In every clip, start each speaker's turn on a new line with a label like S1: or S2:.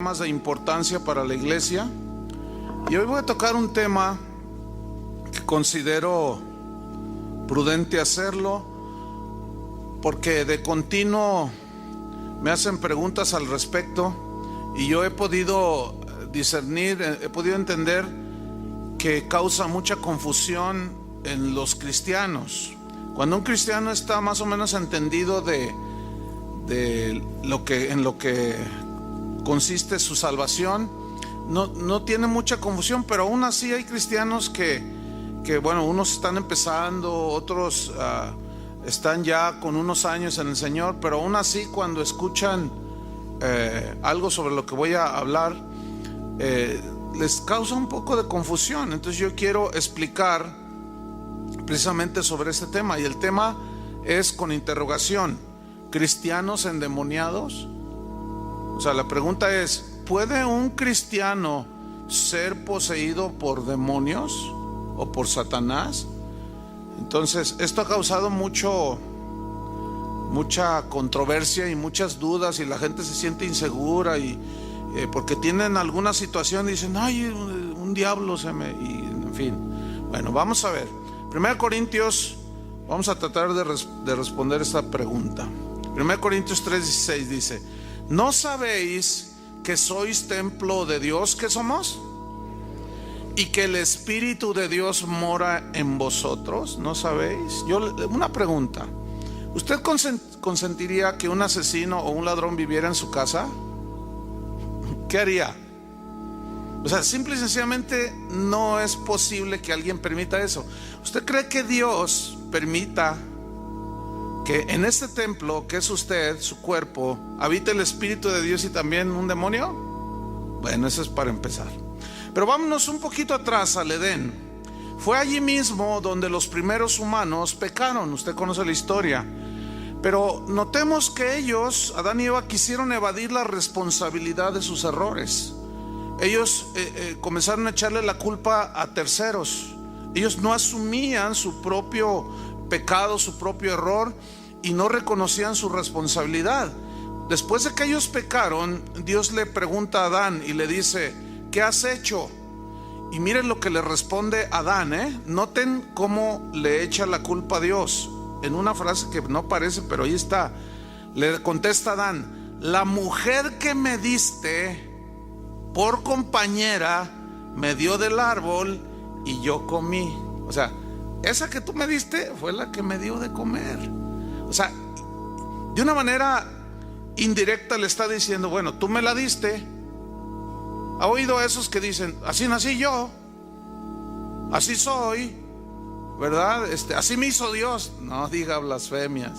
S1: Temas de importancia para la iglesia, y hoy voy a tocar un tema que considero prudente hacerlo porque de continuo me hacen preguntas al respecto y yo he podido discernir, he podido entender que causa mucha confusión en los cristianos. Cuando un cristiano está más o menos entendido de lo que consiste su salvación, no tiene mucha confusión, pero aún así hay cristianos que bueno, unos están empezando, otros están ya con unos años en el Señor, pero aún así cuando escuchan algo sobre lo que voy a hablar, les causa un poco de confusión. Entonces yo quiero explicar precisamente sobre este tema, y el tema es con interrogación: ¿cristianos endemoniados? O sea, la pregunta es: ¿puede un cristiano ser poseído por demonios o por Satanás? Entonces, esto ha causado mucha controversia y muchas dudas, y la gente se siente insegura y porque tienen alguna situación y dicen: ay, un diablo y en fin. Bueno, vamos a ver. 1 Corintios, vamos a tratar de responder esta pregunta. 1 Corintios 3:16 dice: ¿no sabéis que sois templo de Dios? ¿Qué somos? Y que el Espíritu de Dios mora en vosotros. ¿No sabéis? Una pregunta: ¿usted consentiría que un asesino o un ladrón viviera en su casa? ¿Qué haría? O sea, simple y sencillamente no es posible que alguien permita eso. ¿Usted cree que Dios permita que en este templo, que es usted, su cuerpo, habite el Espíritu de Dios y también un demonio? Bueno, eso es para empezar. Pero vámonos un poquito atrás, al Edén. Fue allí mismo donde los primeros humanos pecaron. Usted conoce la historia. Pero notemos que ellos, Adán y Eva, quisieron evadir la responsabilidad de sus errores. Ellos comenzaron a echarle la culpa a terceros. Ellos no asumían su propio pecado, su propio error, y no reconocían su responsabilidad. Después de que ellos pecaron, Dios le pregunta a Adán y le dice: ¿qué has hecho? Y miren lo que le responde Adán, Noten cómo le echa la culpa a Dios, en una frase que no parece, pero ahí está. Le contesta Adán: la mujer que me diste por compañera me dio del árbol y yo comí. O sea, esa que tú me diste fue la que me dio de comer. O sea, de una manera indirecta le está diciendo: bueno, tú me la diste. ¿Ha oído a esos que dicen: así nací yo, así soy, ¿verdad? Así me hizo Dios? No diga blasfemias.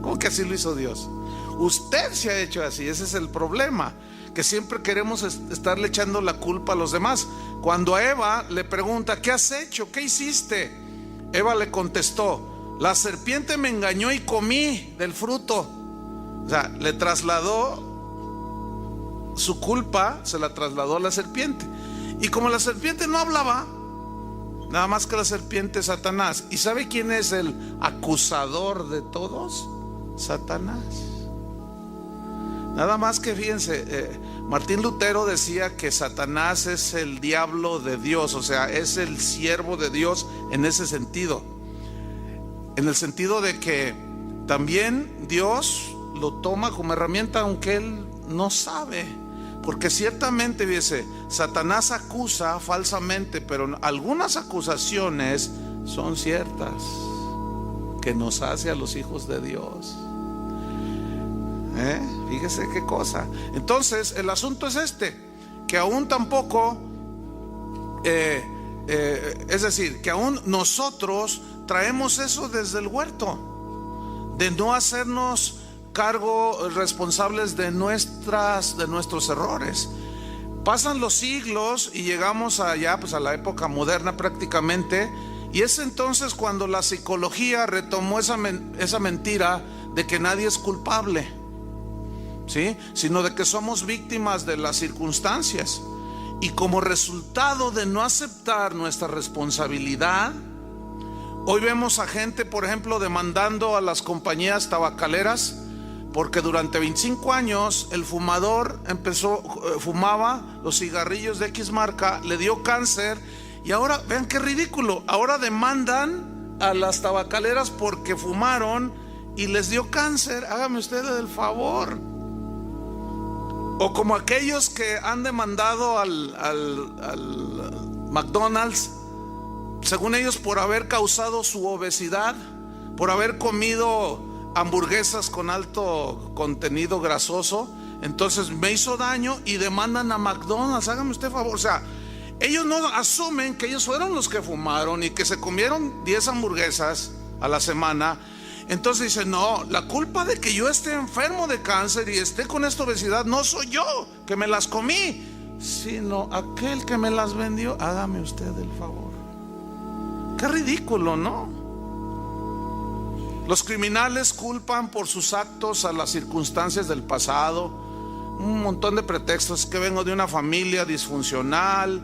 S1: ¿Cómo que así lo hizo Dios? Usted se ha hecho así. Ese es el problema, que siempre queremos estarle echando la culpa a los demás. Cuando a Eva le pregunta: ¿qué has hecho? ¿Qué hiciste? Eva le contestó: la serpiente me engañó y comí del fruto. O sea, le trasladó su culpa, se la trasladó a la serpiente. Y como la serpiente no hablaba, nada más que la serpiente es Satanás. ¿Y sabe quién es el acusador de todos? Satanás. Nada más que fíjense, Martín Lutero decía que Satanás es el diablo de Dios, o sea, es el siervo de Dios en ese sentido. En el sentido de que también Dios lo toma como herramienta, aunque él no sabe. Porque ciertamente, fíjese, Satanás acusa falsamente, pero algunas acusaciones son ciertas, que nos hace a los hijos de Dios. Fíjese qué cosa. Entonces el asunto es que aún tampoco es decir, que aún nosotros traemos eso desde el huerto, de no hacernos cargo responsables de nuestros errores. Pasan los siglos y llegamos allá, pues a la época moderna prácticamente, y es entonces cuando la psicología retomó esa mentira de que nadie es culpable, ¿sí? Sino de que somos víctimas de las circunstancias. Y como resultado de no aceptar nuestra responsabilidad, hoy vemos a gente, por ejemplo, demandando a las compañías tabacaleras porque durante 25 años el fumador fumaba los cigarrillos de X marca, le dio cáncer, y ahora, vean qué ridículo, ahora demandan a las tabacaleras porque fumaron y les dio cáncer. Hágame ustedes el favor. O como aquellos que han demandado al McDonald's, según ellos, por haber causado su obesidad, por haber comido hamburguesas con alto contenido grasoso. Entonces me hizo daño y demandan a McDonald's. Hágame usted favor. O sea, ellos no asumen que ellos fueron los que fumaron y que se comieron 10 hamburguesas a la semana. Entonces dicen, no, la culpa de que yo esté enfermo de cáncer y esté con esta obesidad no soy yo, que me las comí, sino aquel que me las vendió. Hágame usted el favor. Qué ridículo, ¿no? Los criminales culpan por sus actos a las circunstancias del pasado, un montón de pretextos, que vengo de una familia disfuncional.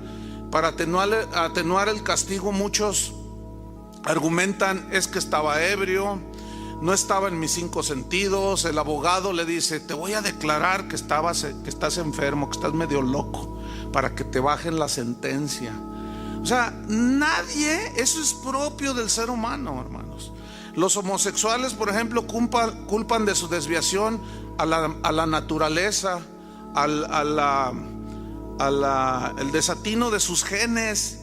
S1: Para atenuar el castigo, muchos argumentan, es que estaba ebrio, no estaba en mis 5 sentidos. El abogado le dice, te voy a declarar que estás enfermo, que estás medio loco, para que te bajen la sentencia. O sea, nadie, eso es propio del ser humano, hermanos. Los homosexuales, por ejemplo, culpan de su desviación a la naturaleza, el desatino de sus genes,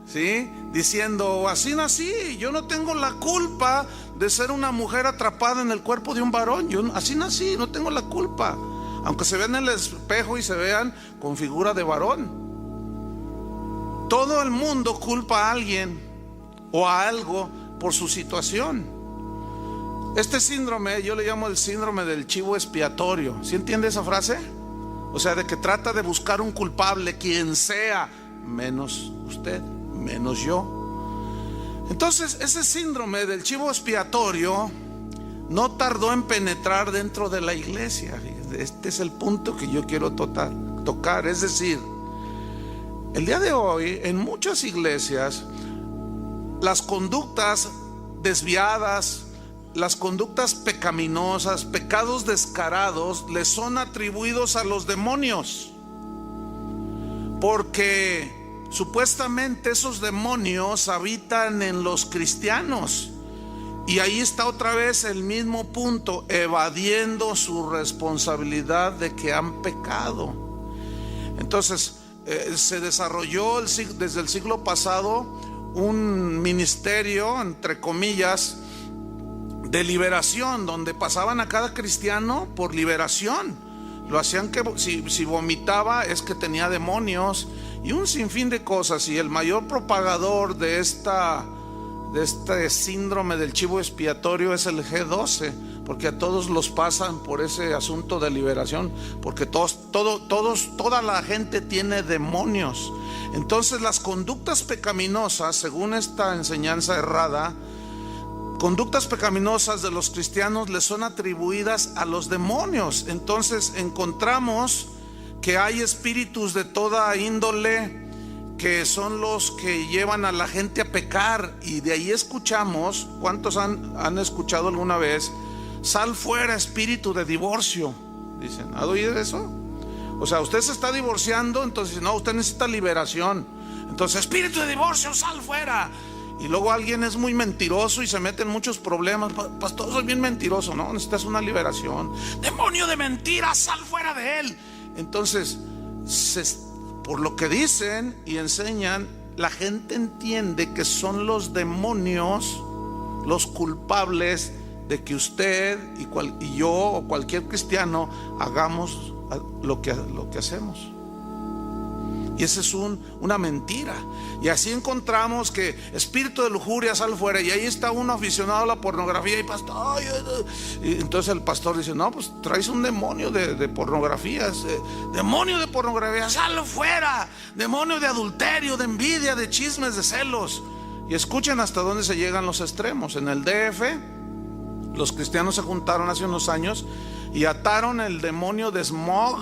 S1: ¿sí? Diciendo, así nací, yo no tengo la culpa de ser una mujer atrapada en el cuerpo de un varón. Yo así nací, no tengo la culpa, aunque se vean en el espejo y se vean con figura de varón. Todo el mundo culpa a alguien o a algo por su situación. Este síndrome yo le llamo el síndrome del chivo expiatorio. ¿Sí entiende esa frase? O sea, de que trata de buscar un culpable, quien sea, menos usted, menos yo. Entonces, ese síndrome del chivo expiatorio no tardó en penetrar dentro de la iglesia. Este es el punto que yo quiero tocar. Es decir, el día de hoy, en muchas iglesias, las conductas desviadas, las conductas pecaminosas, pecados descarados, les son atribuidos a los demonios, porque supuestamente esos demonios habitan en los cristianos. Y ahí está otra vez el mismo punto, evadiendo su responsabilidad de que han pecado. Entonces se desarrolló desde el siglo pasado un ministerio, entre comillas, de liberación, donde pasaban a cada cristiano por liberación. Lo hacían que si vomitaba es que tenía demonios y un sinfín de cosas. Y el mayor propagador de este síndrome del chivo expiatorio es el G12, porque a todos los pasan por ese asunto de liberación, porque toda la gente tiene demonios. Entonces las conductas pecaminosas, según esta enseñanza errada, conductas pecaminosas de los cristianos les son atribuidas a los demonios. Entonces encontramos que hay espíritus de toda índole que son los que llevan a la gente a pecar, y de ahí escuchamos, ¿cuántos han escuchado alguna vez? Sal fuera, espíritu de divorcio. Dicen, ¿ha oído eso? O sea, usted se está divorciando, entonces no, usted necesita liberación. Entonces, espíritu de divorcio, sal fuera. Y luego alguien es muy mentiroso y se mete en muchos problemas. Pastor, soy bien mentiroso. No, necesitas una liberación. Demonio de mentira, sal fuera de él. Entonces, por lo que dicen y enseñan, la gente entiende que son los demonios los culpables de que usted y yo o cualquier cristiano hagamos lo que hacemos. Y esa es una mentira. Y así encontramos que espíritu de lujuria, sal fuera. Y ahí está uno aficionado a la pornografía y pastor, y entonces el pastor dice, no, pues traes un demonio de pornografía, demonio de pornografía, sal fuera. Demonio de adulterio, de envidia, de chismes, de celos. Y escuchen hasta dónde se llegan los extremos. En el DF, los cristianos se juntaron hace unos años y ataron el demonio de smog.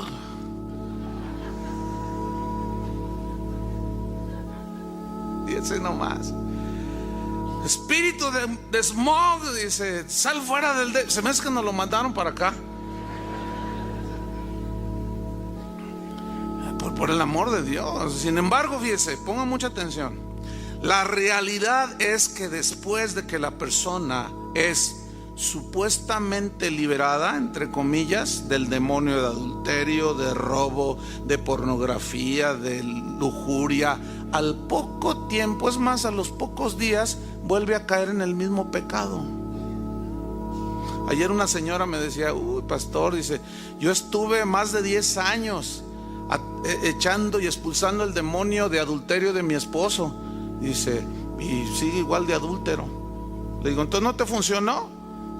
S1: Fíjense nomás. Espíritu de smog, dice, sal fuera del... Se me hace que nos lo mandaron para acá. por el amor de Dios. Sin embargo, fíjese, ponga mucha atención. La realidad es que después de que la persona es supuestamente liberada, entre comillas, del demonio de adulterio, de robo, de pornografía, de lujuria, al poco tiempo, es más, a los pocos días, vuelve a caer en el mismo pecado. Ayer una señora me decía: uy, pastor, dice, yo estuve más de 10 años echando y expulsando el demonio de adulterio de mi esposo. Dice, y sigue igual de adúltero. Le digo, ¿entonces no te funcionó?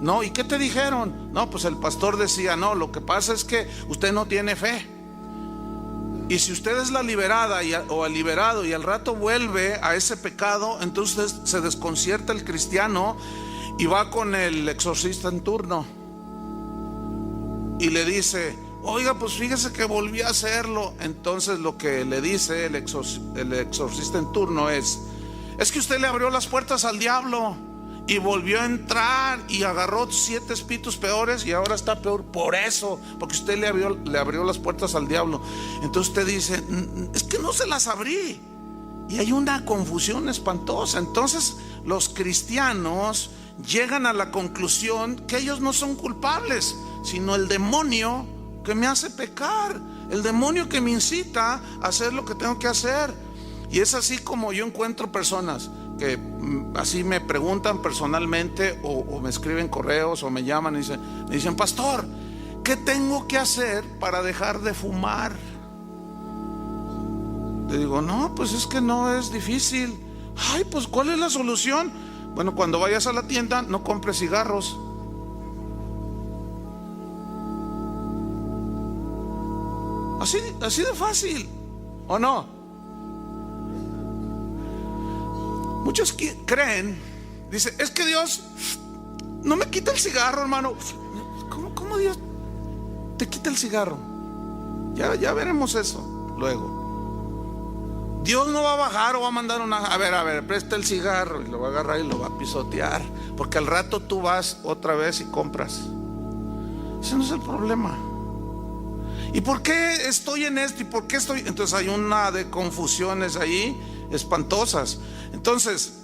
S1: No. ¿Y qué te dijeron? No, pues el pastor decía, no, lo que pasa es que usted no tiene fe. Y si usted es la liberada o el liberado y al rato vuelve a ese pecado, entonces se desconcierta el cristiano y va con el exorcista en turno y le dice, oiga, pues fíjese que volví a hacerlo. Entonces lo que le dice el exorcista en turno es que usted le abrió las puertas al diablo y volvió a entrar y agarró 7 espíritus peores y ahora está peor por eso, porque usted le abrió las puertas al diablo. Entonces usted dice, es que no se las abrí. Y hay una confusión espantosa. Entonces los cristianos llegan a la conclusión que ellos no son culpables, sino el demonio que me hace pecar, el demonio que me incita a hacer lo que tengo que hacer. Y es así como yo encuentro personas que así me preguntan personalmente o me escriben correos o me llaman y me dicen, pastor, ¿qué tengo que hacer para dejar de fumar? Le digo, no, pues es que no es difícil. Ay, pues ¿cuál es la solución? Bueno, cuando vayas a la tienda no compres cigarros. Así de fácil, ¿o no? Muchos creen, dice, es que Dios no me quita el cigarro, hermano. ¿Cómo Dios te quita el cigarro? Ya veremos eso luego. Dios no va a bajar o va a mandar a ver, presta el cigarro, y lo va a agarrar y lo va a pisotear, porque al rato tú vas otra vez y compras. Ese no es el problema. ¿Y por qué estoy en esto? ¿Y por qué estoy? Entonces hay una de confusiones ahí espantosas. Entonces,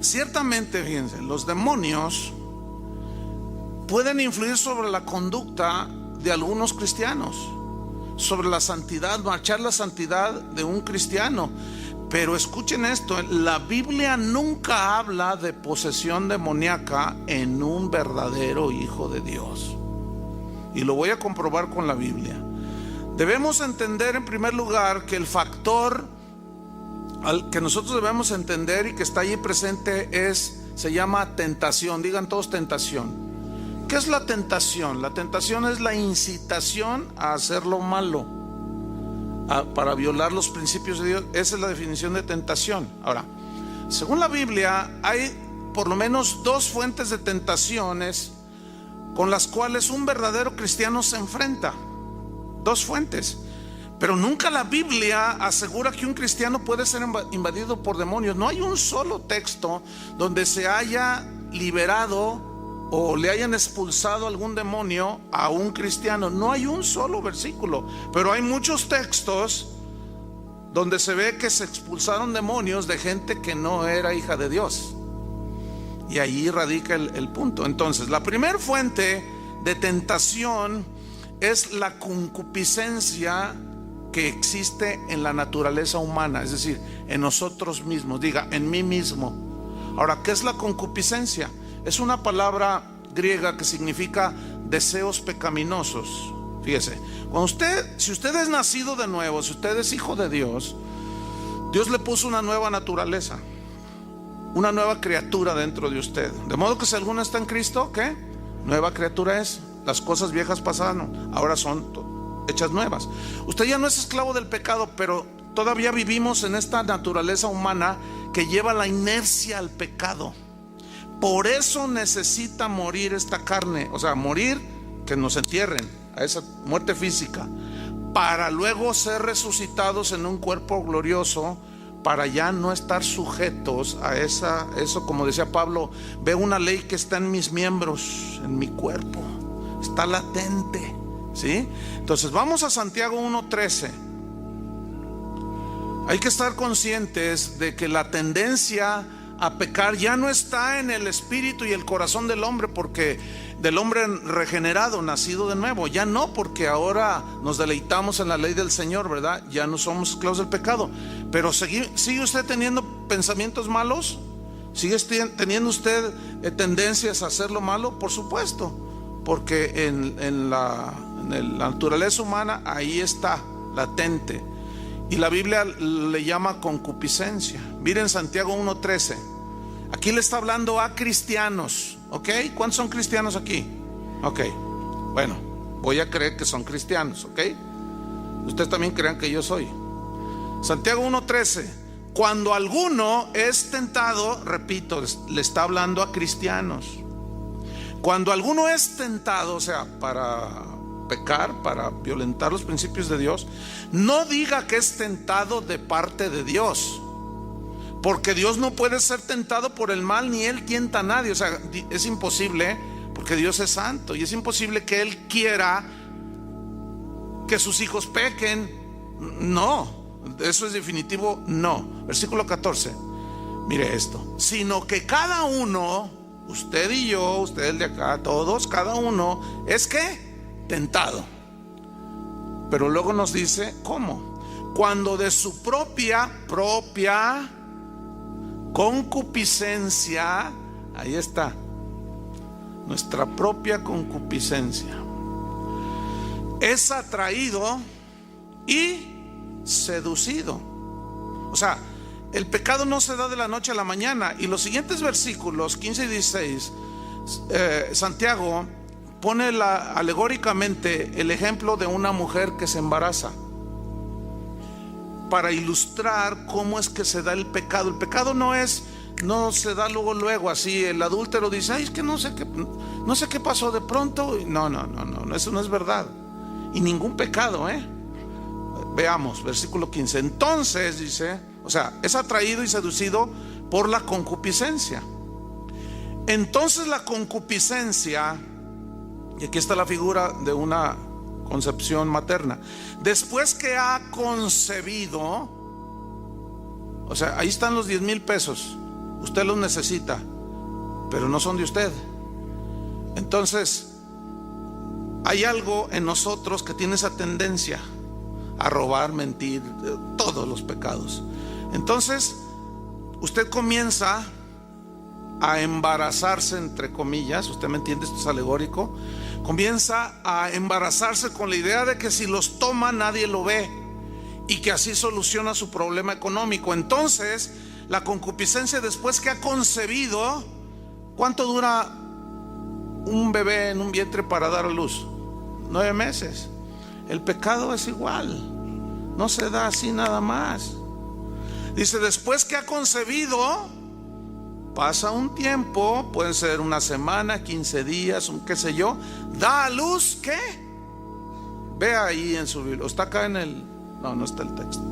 S1: ciertamente, fíjense, los demonios pueden influir sobre la conducta de algunos cristianos, sobre la santidad, marchar la santidad de un cristiano. Pero escuchen esto, la Biblia nunca habla de posesión demoníaca en un verdadero hijo de Dios. Y lo voy a comprobar con la Biblia. Debemos entender en primer lugar que el factor al que nosotros debemos entender y que está allí presente se llama tentación. Digan todos tentación. ¿Qué es la tentación? La tentación es la incitación a hacer lo malo, para violar los principios de Dios. Esa es la definición de tentación. Ahora, según la Biblia, hay por lo menos 2 fuentes de tentaciones con las cuales un verdadero cristiano se enfrenta. 2 fuentes. Pero nunca la Biblia asegura que un cristiano puede ser invadido por demonios. No hay un solo texto donde se haya liberado o le hayan expulsado algún demonio a un cristiano. No hay un solo versículo. Pero hay muchos textos donde se ve que se expulsaron demonios de gente que no era hija de Dios. Y ahí radica el punto. Entonces, la primera fuente de tentación es la concupiscencia que existe en la naturaleza humana, es decir, en nosotros mismos. Diga, en mí mismo. Ahora, ¿qué es la concupiscencia? Es una palabra griega que significa deseos pecaminosos. Fíjese, si usted es nacido de nuevo, si usted es hijo de Dios, Dios le puso una nueva naturaleza, una nueva criatura dentro de usted. De modo que si alguno está en Cristo, ¿qué? Nueva criatura es. Las cosas viejas pasaron, ahora son hechas nuevas. Usted ya no es esclavo del pecado, pero todavía vivimos en esta naturaleza humana que lleva la inercia al pecado. Por eso necesita morir esta carne, o sea, morir, que nos entierren, a esa muerte física, para luego ser resucitados en un cuerpo glorioso, para ya no estar sujetos a eso, como decía Pablo, veo una ley que está en mis miembros, en mi cuerpo, está latente, ¿sí? Entonces vamos a Santiago 1:13. Hay que estar conscientes de que la tendencia a pecar ya no está en el espíritu y el corazón del hombre, porque del hombre regenerado, nacido de nuevo, ya no, porque ahora nos deleitamos en la ley del Señor, ¿verdad? Ya no somos esclavos del pecado. Pero ¿sigue usted teniendo pensamientos malos? ¿Sigue teniendo usted tendencias a hacer lo malo? Por supuesto, porque en la naturaleza humana ahí está, latente. Y la Biblia le llama concupiscencia. Miren Santiago 1:13. Aquí le está hablando a cristianos, ¿ok? ¿Cuántos son cristianos aquí? Ok, bueno, voy a creer que son cristianos, ¿ok? Ustedes también crean que yo soy. Santiago 1:13. Cuando alguno es tentado, repito, le está hablando a cristianos. Cuando alguno es tentado, o sea, para pecar, para violentar los principios de Dios, no diga que es tentado de parte de Dios, porque Dios no puede ser tentado por el mal, ni Él tienta a nadie. O sea, es imposible, porque Dios es santo, y es imposible que Él quiera que sus hijos pequen. No, eso es definitivo, no. Versículo 14, mire esto: sino que cada uno, usted y yo, usted el de acá, todos, cada uno, es que tentado. Pero luego nos dice ¿cómo? Cuando de su propia concupiscencia, ahí está, nuestra propia concupiscencia, es atraído y seducido. O sea, el pecado no se da de la noche a la mañana. Y los siguientes versículos 15 y 16, Santiago pone alegóricamente el ejemplo de una mujer que se embaraza, para ilustrar cómo es que se da el pecado. El pecado no se da luego así. El adúltero dice: ay, es que no sé qué pasó de pronto. No, eso no es verdad. Y ningún pecado, Veamos, versículo 15. Entonces dice, o sea, es atraído y seducido por la concupiscencia. Entonces la concupiscencia, y aquí está la figura de una concepción materna, después que ha concebido, o sea, ahí están los 10,000 pesos, usted los necesita, pero no son de usted. Entonces hay algo en nosotros que tiene esa tendencia a robar, mentir, todos los pecados. Entonces usted comienza a embarazarse, entre comillas, usted me entiende, esto es alegórico. Comienza a embarazarse con la idea de que si los toma nadie lo ve, y que así soluciona su problema económico. Entonces la concupiscencia, después que ha concebido, ¿cuánto dura un bebé en un vientre para dar a luz? 9 meses. El pecado es igual, no se da así nada más. Dice, después que ha concebido, pasa un tiempo, puede ser una semana, 15 días, qué sé yo, da a luz, ¿qué? Vea ahí en su Biblia, está acá en el... No está el texto.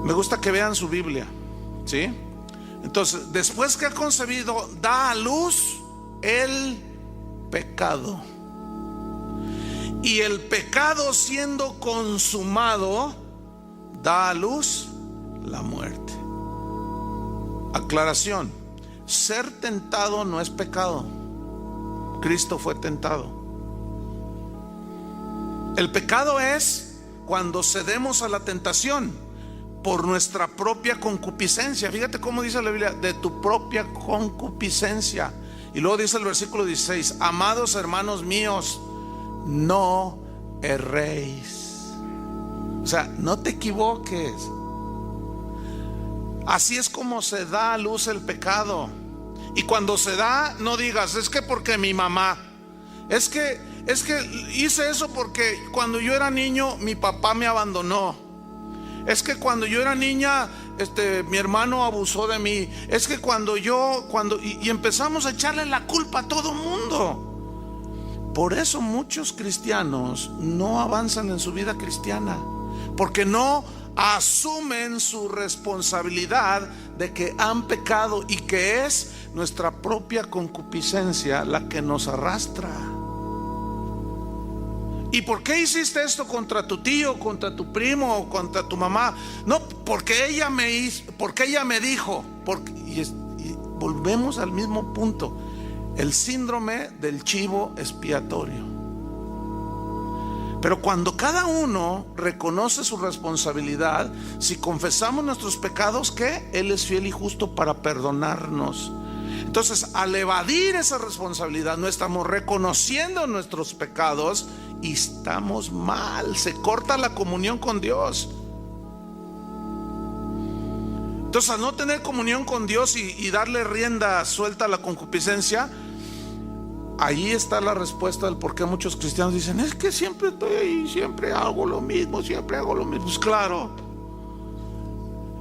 S1: Me gusta que vean su Biblia, ¿sí? Entonces, después que ha concebido, da a luz el pecado. Y el pecado, siendo consumado, da a luz la muerte. Aclaración: ser tentado no es pecado. Cristo fue tentado. El pecado es cuando cedemos a la tentación por nuestra propia concupiscencia. Fíjate cómo dice la Biblia: de tu propia concupiscencia. Y luego dice el versículo 16: amados hermanos míos, no erréis. O sea, no te equivoques. Así es como se da a luz el pecado. Y cuando se da, no digas: es que porque mi mamá, es que hice eso porque cuando yo era niño mi papá me abandonó, es que cuando yo era niña mi hermano abusó de mí, es que y empezamos a echarle la culpa a todo mundo. Por eso muchos cristianos no avanzan en su vida cristiana, porque no asumen su responsabilidad de que han pecado y que es nuestra propia concupiscencia la que nos arrastra. ¿Y por qué hiciste esto contra tu tío, contra tu primo o contra tu mamá? No, porque ella me dijo. Y volvemos al mismo punto. El síndrome del chivo expiatorio. Pero cuando cada uno reconoce su responsabilidad, si confesamos nuestros pecados, ¿qué? Él es fiel y justo para perdonarnos. Entonces, al evadir esa responsabilidad, no estamos reconociendo nuestros pecados y estamos mal. Se corta la comunión con Dios. Entonces, al no tener comunión con Dios y darle rienda suelta a la concupiscencia, ahí está la respuesta del por qué muchos cristianos dicen: es que siempre estoy ahí, siempre hago lo mismo. Pues claro.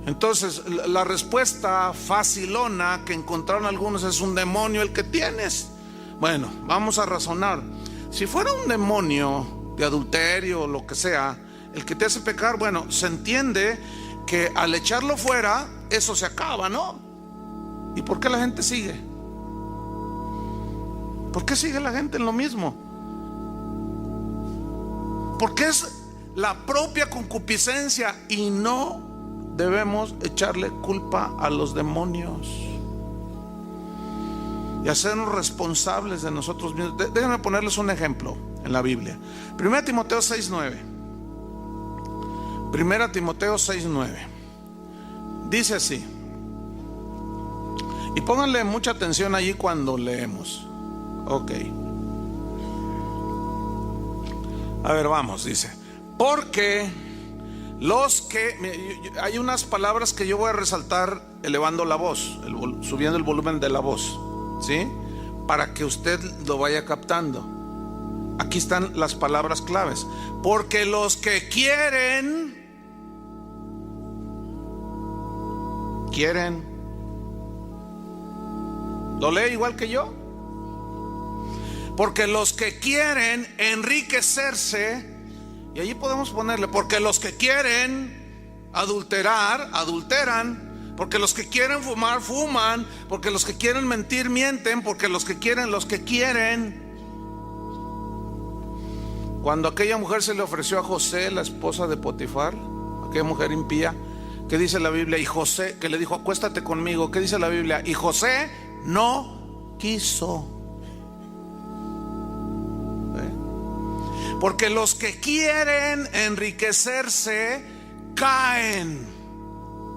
S1: Entonces, la respuesta facilona que encontraron algunos es: un demonio el que tienes. Bueno, vamos a razonar. Si fuera un demonio de adulterio o lo que sea el que te hace pecar, bueno, se entiende que al echarlo fuera, eso se acaba, ¿no? ¿Y por qué la gente sigue? ¿Por qué sigue la gente en lo mismo? Porque es la propia concupiscencia y no debemos echarle culpa a los demonios y hacernos responsables de nosotros mismos. Déjenme ponerles un ejemplo en la Biblia. 1 Timoteo 6:9. 1 Timoteo 6:9. Dice así. Y pónganle mucha atención allí cuando leemos. Ok. A ver, vamos, dice: porque los que... Hay unas palabras que yo voy a resaltar elevando la voz, subiendo el volumen de la voz, ¿sí? Para que usted lo vaya captando. Aquí están las palabras claves. Porque los que quieren. ¿Lo lee igual que yo? Porque los que quieren enriquecerse, y allí podemos ponerle: porque los que quieren adulterar, adulteran. Porque los que quieren fumar, fuman. Porque los que quieren mentir, mienten. Porque los que quieren. Cuando aquella mujer se le ofreció a José, la esposa de Potifar, aquella mujer impía, ¿qué dice la Biblia? Y José, que le dijo: acuéstate conmigo, ¿qué dice la Biblia? Y José no quiso. Porque los que quieren enriquecerse caen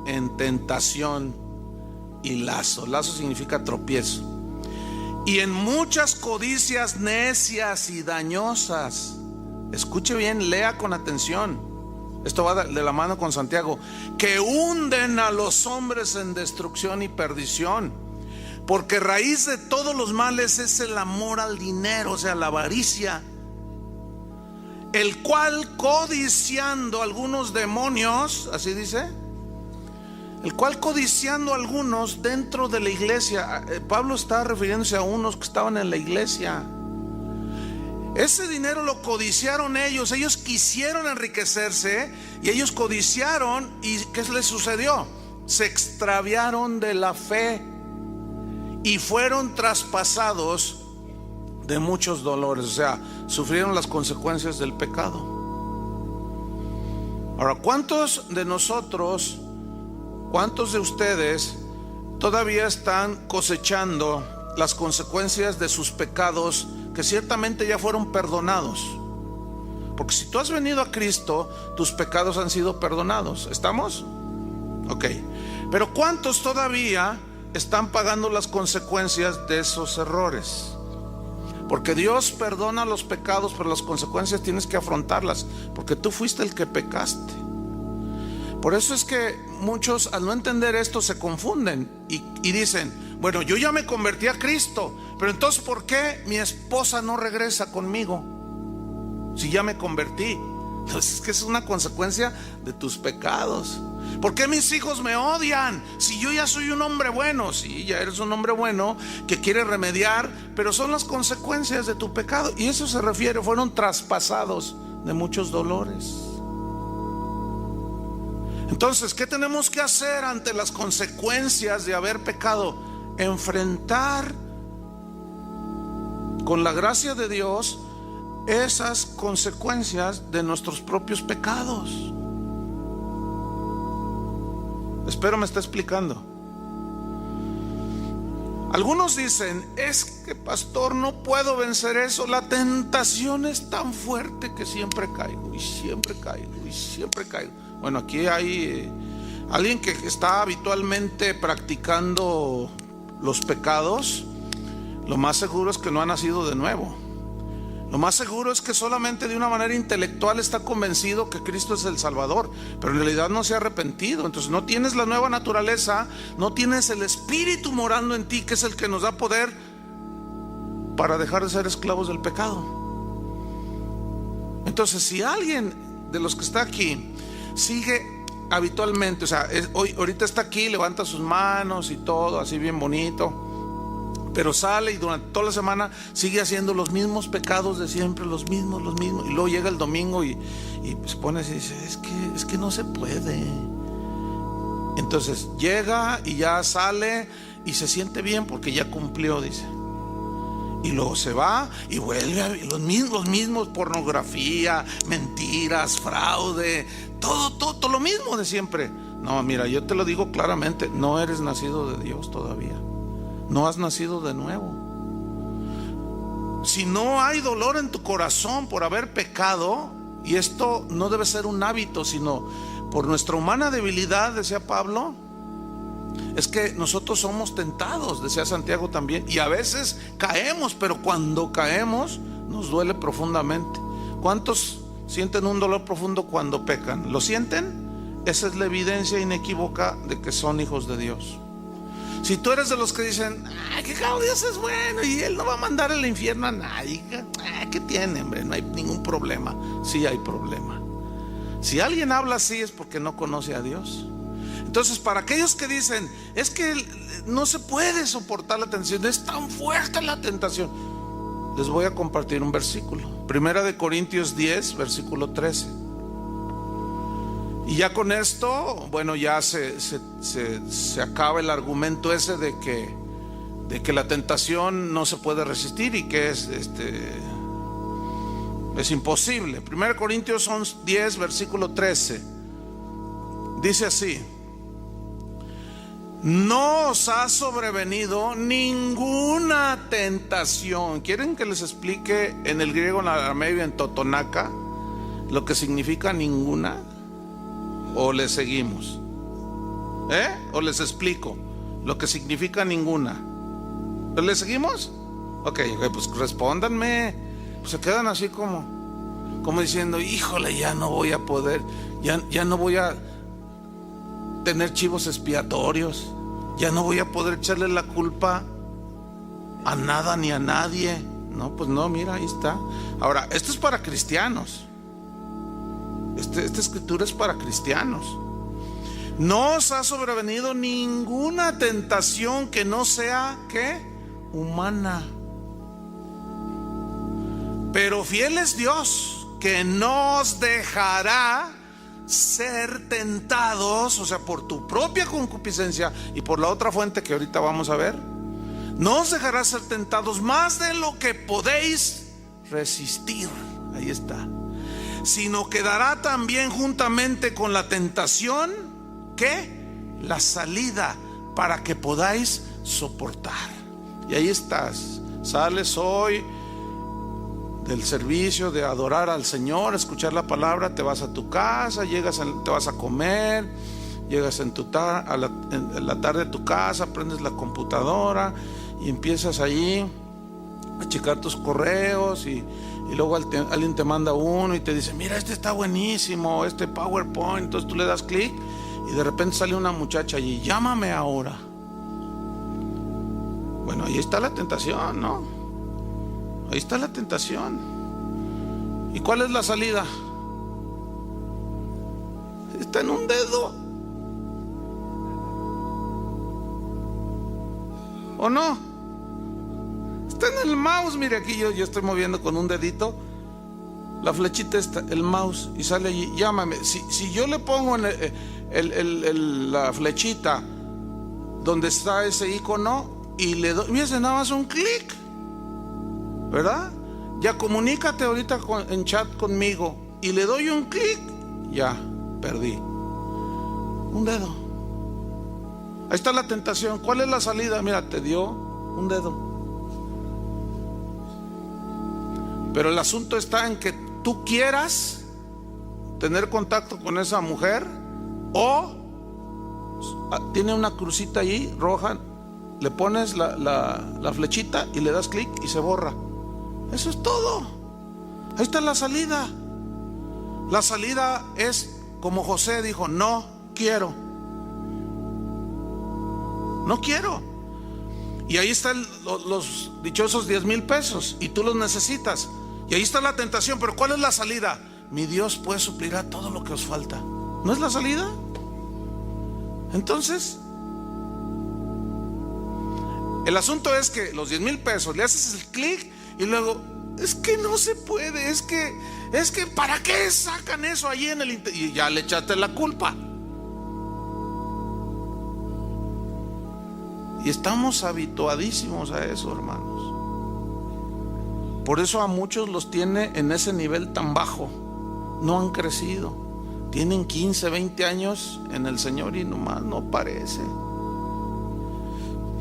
S1: en tentación y lazo. Lazo significa tropiezo. Y en muchas codicias necias y dañosas. Escuche bien, lea con atención. Esto va de la mano con Santiago. Que hunden a los hombres en destrucción y perdición. Porque raíz de todos los males es el amor al dinero, o sea, la avaricia. El cual codiciando algunos demonios, así dice, el cual codiciando algunos dentro de la iglesia. Pablo está refiriéndose a unos que estaban en la iglesia. Ese dinero lo codiciaron ellos quisieron enriquecerse y ellos codiciaron. ¿Y qué les sucedió? Se extraviaron de la fe y fueron traspasados de muchos dolores, o sea, sufrieron las consecuencias del pecado. Ahora, ¿cuántos de nosotros, cuántos de ustedes todavía están cosechando las consecuencias de sus pecados que ciertamente ya fueron perdonados? Porque si tú has venido a Cristo, tus pecados han sido perdonados. ¿Estamos? Ok. Pero ¿cuántos todavía están pagando las consecuencias de esos errores? Porque Dios perdona los pecados, pero las consecuencias tienes que afrontarlas, porque tú fuiste el que pecaste. Por eso es que muchos, al no entender esto, se confunden y dicen: bueno, yo ya me convertí a Cristo, pero entonces ¿por qué mi esposa no regresa conmigo si ya me convertí? Entonces es que es una consecuencia de tus pecados. ¿Por qué mis hijos me odian si yo ya soy un hombre bueno? Sí, ya eres un hombre bueno que quiere remediar, pero son las consecuencias de tu pecado. Y eso se refiere, fueron traspasados de muchos dolores. Entonces, ¿qué tenemos que hacer ante las consecuencias de haber pecado? Enfrentar con la gracia de Dios esas consecuencias de nuestros propios pecados. Espero me está explicando. Algunos dicen: es que pastor, no puedo vencer eso, la tentación es tan fuerte que siempre caigo y siempre caigo y siempre caigo. Bueno, aquí hay alguien que está habitualmente practicando los pecados. Lo más seguro es que no ha nacido de nuevo. Lo más seguro es que solamente de una manera intelectual está convencido que Cristo es el Salvador, pero en realidad no se ha arrepentido. Entonces no tienes la nueva naturaleza, no tienes el Espíritu morando en ti, que es el que nos da poder para dejar de ser esclavos del pecado. Entonces, si alguien de los que está aquí sigue habitualmente, o sea, ahorita está aquí, levanta sus manos y todo, así bien bonito, pero sale y durante toda la semana sigue haciendo los mismos pecados de siempre, los mismos, y luego llega el domingo y se pone así y dice: es que no se puede. Entonces llega y ya sale y se siente bien porque ya cumplió, dice, y luego se va y vuelve a los mismos, pornografía, mentiras, fraude, todo lo mismo de siempre. No, mira, yo te lo digo claramente: no eres nacido de Dios todavía. No has nacido de nuevo. Si no hay dolor en tu corazón por haber pecado, y esto no debe ser un hábito, sino por nuestra humana debilidad, decía Pablo, es que nosotros somos tentados, decía Santiago también, y a veces caemos, pero cuando caemos nos duele profundamente. ¿Cuántos sienten un dolor profundo cuando pecan? ¿Lo sienten? Esa es la evidencia inequívoca de que son hijos de Dios. Si tú eres de los que dicen: que claro, Dios es bueno y Él no va a mandar al infierno a nadie, ¿qué tiene, hombre? No hay ningún problema. Sí hay problema. Si alguien habla así es porque no conoce a Dios. Entonces, para aquellos que dicen: es que no se puede soportar la tentación, es tan fuerte la tentación, les voy a compartir un versículo. 1 Corintios 10, versículo 13. Y ya con esto, bueno, ya se acaba el argumento ese de que la tentación no se puede resistir y que es imposible. 1 Corintios 10, versículo 13. Dice así: no os ha sobrevenido ninguna tentación. ¿Quieren que les explique en el griego, en el arameo y en totonaca lo que significa ninguna? ¿O les seguimos? ¿O les explico lo que significa ninguna? ¿Les seguimos? Ok, pues respóndanme. Pues se quedan así como diciendo: híjole, ya no voy a poder, ya no voy a tener chivos expiatorios, ya no voy a poder echarle la culpa a nada ni a nadie. No, pues no, mira, ahí está. Ahora, esto es para cristianos. Esta escritura es para cristianos. No os ha sobrevenido ninguna tentación que no sea, ¿qué? Humana. Pero fiel es Dios, que no os dejará ser tentados, o sea, por tu propia concupiscencia y por la otra fuente que ahorita vamos a ver. No os dejará ser tentados más de lo que podéis resistir. Ahí está. Sino que dará también juntamente con la tentación, ¿qué? La salida para que podáis soportar. Y ahí estás. Sales hoy del servicio de adorar al Señor, escuchar la palabra, te vas a tu casa, te vas a comer, llegas en la tarde a tu casa, prendes la computadora y empiezas allí a checar tus correos y luego alguien te manda uno y te dice: mira, este está buenísimo, este PowerPoint. Entonces tú le das clic y de repente sale una muchacha allí: llámame ahora. Bueno, ahí está la tentación, ¿no? Ahí está la tentación. ¿Y cuál es la salida? Está en un dedo. ¿O no? Está en el mouse. Mire, aquí yo estoy moviendo con un dedito la flechita esta, el mouse, y sale allí: llámame. Si yo le pongo en la flechita donde está ese icono y le doy, mira, nada más un clic, ¿verdad? Ya comunícate ahorita en chat conmigo. Y le doy un clic, ya, perdí. Un dedo. Ahí está la tentación. ¿Cuál es la salida? Mira, te dio un dedo. Pero el asunto está en que tú quieras tener contacto con esa mujer, o tiene una crucita ahí roja, le pones la flechita y le das clic y se borra. Eso es todo. Ahí está la salida. La salida es como José dijo: no quiero. No quiero. Y ahí están los dichosos 10,000 pesos y tú los necesitas. Y ahí está la tentación. Pero ¿cuál es la salida? Mi Dios pues suplirá todo lo que os falta. ¿No es la salida? Entonces, el asunto es que los 10,000 pesos, le haces el clic y luego, es que no se puede, es que ¿para qué sacan eso allí en el internet? Y ya le echaste la culpa. Y estamos habituadísimos a eso, hermanos. Por eso a muchos los tiene en ese nivel tan bajo. No han crecido. Tienen 15, 20 años en el Señor y nomás no parece.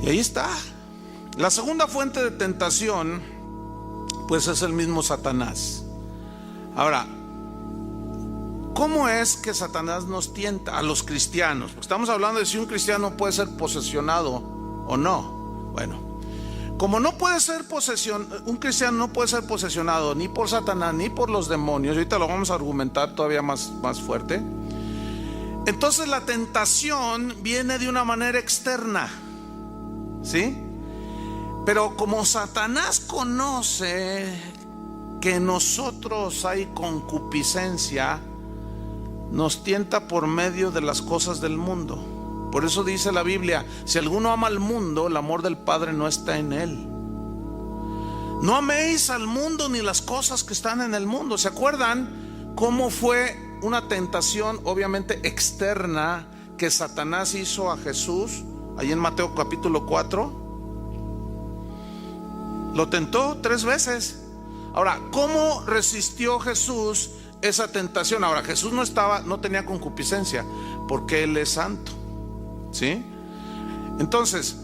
S1: Y ahí está. La segunda fuente de tentación, pues es el mismo Satanás. Ahora, ¿cómo es que Satanás nos tienta a los cristianos? Porque estamos hablando de si un cristiano puede ser posesionado o no. Bueno, como no puede ser un cristiano no puede ser posesionado ni por Satanás ni por los demonios. Ahorita lo vamos a argumentar todavía más fuerte. Entonces la tentación viene de una manera externa, ¿sí? Pero como Satanás conoce que en nosotros hay concupiscencia, nos tienta por medio de las cosas del mundo. Por eso dice la Biblia: si alguno ama al mundo, el amor del Padre no está en él. No améis al mundo ni las cosas que están en el mundo. ¿Se acuerdan cómo fue una tentación obviamente externa que Satanás hizo a Jesús? Ahí en Mateo capítulo 4. Lo tentó 3 veces. Ahora, ¿cómo resistió Jesús esa tentación? Ahora, Jesús no tenía concupiscencia, porque Él es santo, ¿sí? Entonces,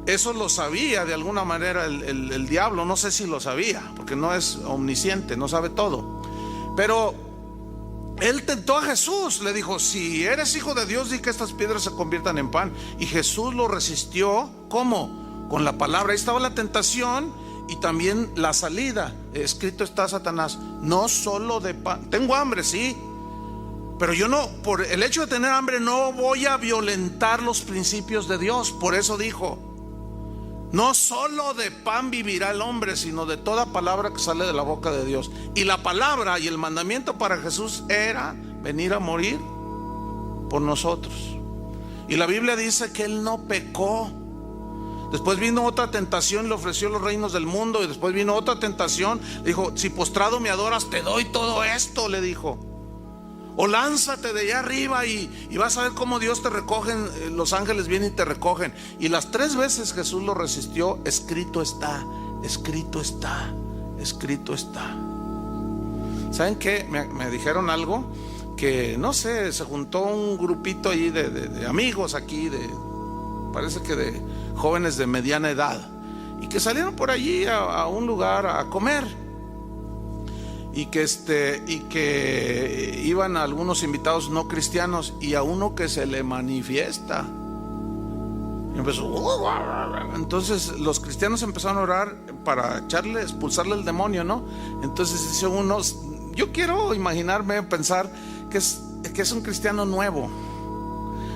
S1: eso lo sabía de alguna manera el diablo. No sé si lo sabía, porque no es omnisciente, no sabe todo. Pero él tentó a Jesús, le dijo: si eres hijo de Dios, di que estas piedras se conviertan en pan. Y Jesús lo resistió, ¿cómo? Con la palabra. Ahí estaba la tentación y también la salida. Escrito está, Satanás: no solo de pan. Tengo hambre, sí, pero yo no, por el hecho de tener hambre, no voy a violentar los principios de Dios. Por eso dijo: no solo de pan vivirá el hombre, sino de toda palabra que sale de la boca de Dios. Y la palabra y el mandamiento para Jesús era venir a morir por nosotros. Y la Biblia dice que Él no pecó. Después vino otra tentación, le ofreció los reinos del mundo. Y después vino otra tentación, le dijo: si postrado me adoras, te doy todo esto, le dijo. O lánzate de allá arriba y vas a ver cómo Dios te recoge. Los ángeles vienen y te recogen. Y las 3 veces Jesús lo resistió. Escrito está, escrito está, escrito está. ¿Saben qué? Me dijeron algo, que no sé, se juntó un grupito ahí de amigos aquí, parece que de jóvenes de mediana edad, y que salieron por allí a un lugar a comer. Y que iban a algunos invitados no cristianos, y a uno que se le manifiesta. Y empezó. Entonces los cristianos empezaron a orar para expulsarle el demonio, ¿no? Entonces dice uno: yo quiero imaginarme, pensar que es un cristiano nuevo,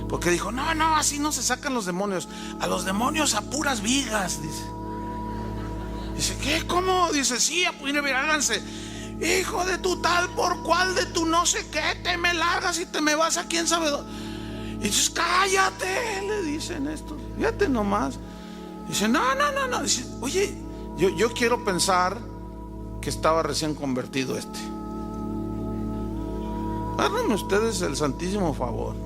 S1: porque dijo: no, así no se sacan los demonios. A los demonios a puras vigas, dice. ¿Qué? ¿Cómo? Dice: sí, háganse hijo de tu tal por cual, de tu no sé qué, te me largas y te me vas a quién sabe dónde. Y dices: cállate, le dicen esto, fíjate nomás. Dice: no. Dice: oye, yo quiero pensar que estaba recién convertido este. Háganme ustedes el santísimo favor.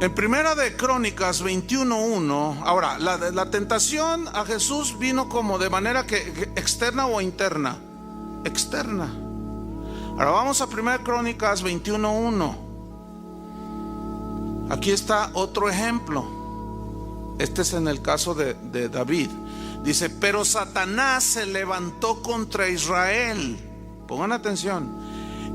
S1: En Primera de Crónicas 21:1, ahora, la tentación a Jesús vino como de manera que externa o interna. Externa. Ahora vamos a Primera Crónicas 21:1. Aquí está otro ejemplo. Este es en el caso de David. Dice, pero Satanás se levantó contra Israel. Pongan atención.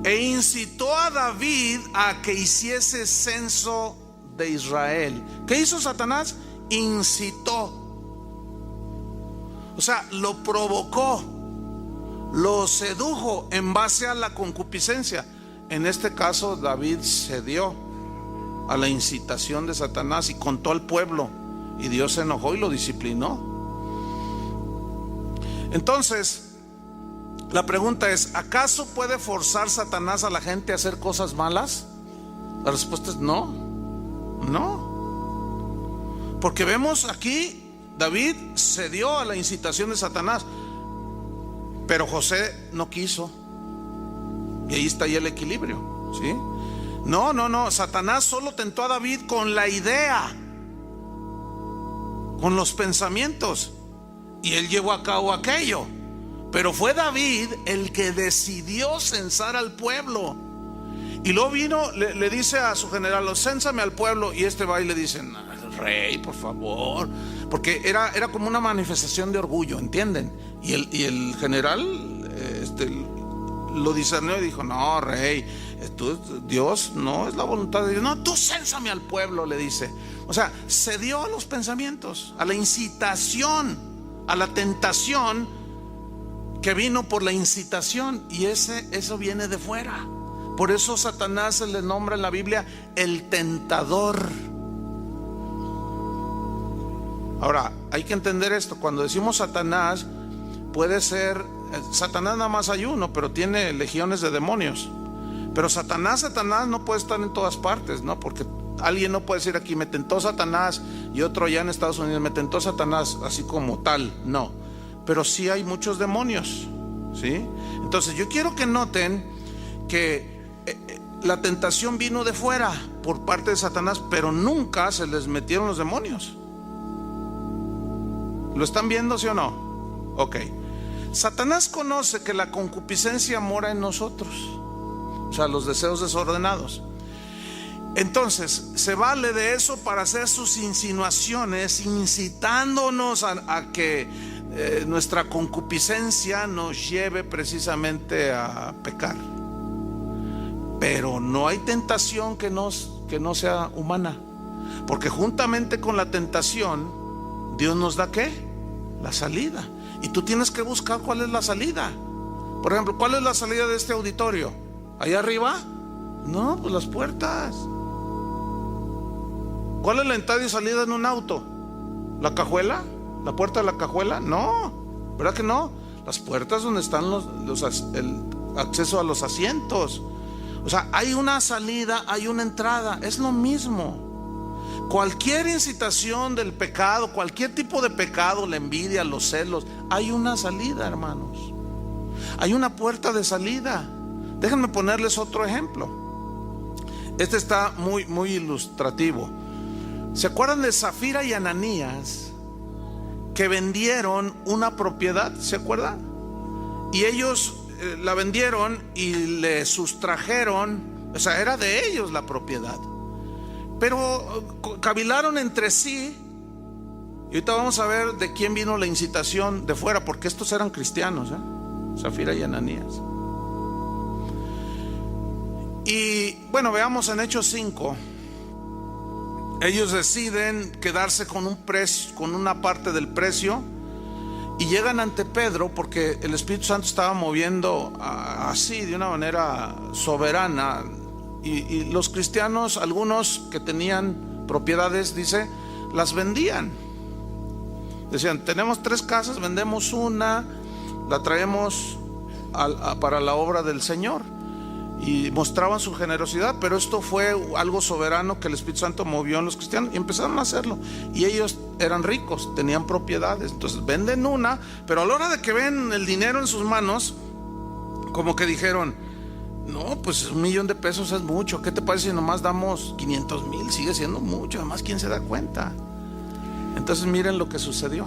S1: E incitó a David a que hiciese censo de Israel. ¿Qué hizo Satanás? Incitó. O sea, lo provocó, lo sedujo en base a la concupiscencia. En este caso, David cedió a la incitación de Satanás y contó al pueblo, y Dios se enojó y lo disciplinó. Entonces, la pregunta es, ¿acaso puede forzar Satanás a la gente a hacer cosas malas? La respuesta es no. No, porque vemos aquí, David cedió a la incitación de Satanás, pero José no quiso, y ahí está ya el equilibrio, ¿sí? No, Satanás solo tentó a David con la idea, con los pensamientos, y él llevó a cabo aquello, pero fue David el que decidió censar al pueblo. Y luego vino, le dice a su general, cénsame al pueblo, y este va y le dice, rey, por favor, porque era como una manifestación de orgullo, ¿entienden? Y el general lo discernió y dijo, no, rey, Dios no es la voluntad de Dios, no, tú cénsame al pueblo, le dice. O sea, cedió a los pensamientos, a la incitación, a la tentación que vino por la incitación, y eso viene de fuera. Por eso Satanás se le nombra en la Biblia el tentador. Ahora, hay que entender esto. Cuando decimos Satanás, puede ser, Satanás nada más hay uno, pero tiene legiones de demonios. Pero Satanás no puede estar en todas partes, ¿no? Porque alguien no puede decir aquí, me tentó Satanás, y otro allá en Estados Unidos, me tentó Satanás, así como tal, no. Pero sí hay muchos demonios, ¿sí? Entonces yo quiero que noten que la tentación vino de fuera por parte de Satanás, pero nunca se les metieron los demonios. ¿Lo están viendo, sí o no? Ok. Satanás conoce que la concupiscencia mora en nosotros, o sea, los deseos desordenados. Entonces se vale de eso para hacer sus insinuaciones, incitándonos a que nuestra concupiscencia nos lleve precisamente a pecar. Pero no hay tentación que no sea humana, porque juntamente con la tentación Dios nos da ¿qué? La salida. Y tú tienes que buscar cuál es la salida. Por ejemplo, ¿cuál es la salida de este auditorio? ¿Allá arriba? No, pues las puertas. ¿Cuál es la entrada y salida en un auto? ¿La cajuela? ¿La puerta de la cajuela? No, ¿verdad que no? Las puertas donde están el acceso a los asientos. O sea, hay una salida, hay una entrada, es lo mismo. Cualquier incitación del pecado, cualquier tipo de pecado, la envidia, los celos, hay una salida, hermanos. Hay una puerta de salida. Déjenme ponerles otro ejemplo. Este está muy, muy ilustrativo. ¿Se acuerdan de Zafira y Ananías que vendieron una propiedad? ¿Se acuerdan? Y ellos la vendieron y le sustrajeron, o sea, era de ellos la propiedad, pero cavilaron entre sí. Y ahorita vamos a ver de quién vino la incitación de fuera, porque estos eran cristianos, Zafira y Ananías. Y bueno, veamos en Hechos 5. Ellos deciden quedarse con un precio, con una parte del precio, y llegan ante Pedro porque el Espíritu Santo estaba moviendo así de una manera soberana, y los cristianos, algunos que tenían propiedades, dice, las vendían. Decían, tenemos 3 casas, vendemos una, la traemos para la obra del Señor, y mostraban su generosidad. Pero esto fue algo soberano que el Espíritu Santo movió en los cristianos, y empezaron a hacerlo. Y ellos eran ricos, tenían propiedades, entonces venden una, pero a la hora de que ven el dinero en sus manos, como que dijeron, No, pues $1,000,000 es mucho. ¿Qué te parece si nomás damos 500,000? Sigue siendo mucho, además ¿quién se da cuenta? Entonces miren lo que sucedió.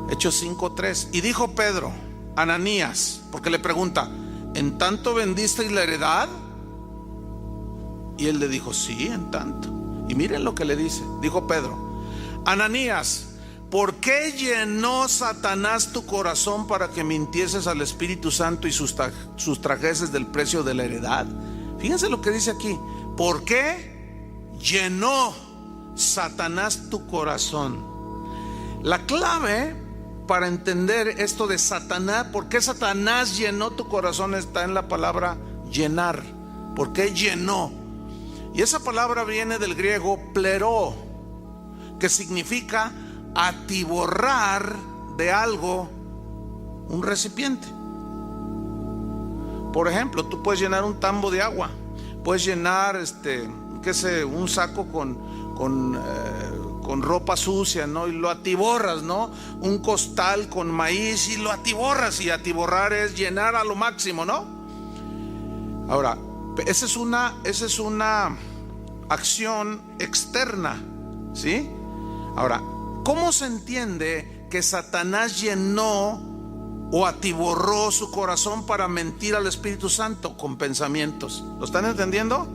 S1: Hechos 5:3. Y dijo Pedro, Ananías, porque le pregunta, ¿en tanto vendisteis la heredad? Y él le dijo, sí, en tanto. Y miren lo que le dice. Dijo Pedro, Ananías, ¿por qué llenó Satanás tu corazón para que mintieses al Espíritu Santo y sustrajeses del precio de la heredad? Fíjense lo que dice aquí. ¿Por qué llenó Satanás tu corazón? La clave para entender esto de Satanás, ¿por qué Satanás llenó tu corazón? Está en la palabra llenar. ¿Por qué llenó? Y esa palabra viene del griego pleró, que significa atiborrar de algo un recipiente. Por ejemplo, tú puedes llenar un tambo de agua, puedes llenar un saco con ropa sucia, ¿no? Y lo atiborras, ¿no? Un costal con maíz y lo atiborras, y atiborrar es llenar a lo máximo, ¿no? Ahora, esa es una acción externa, ¿sí? Ahora, ¿cómo se entiende que Satanás llenó o atiborró su corazón para mentir al Espíritu Santo? Con pensamientos. ¿Lo están entendiendo?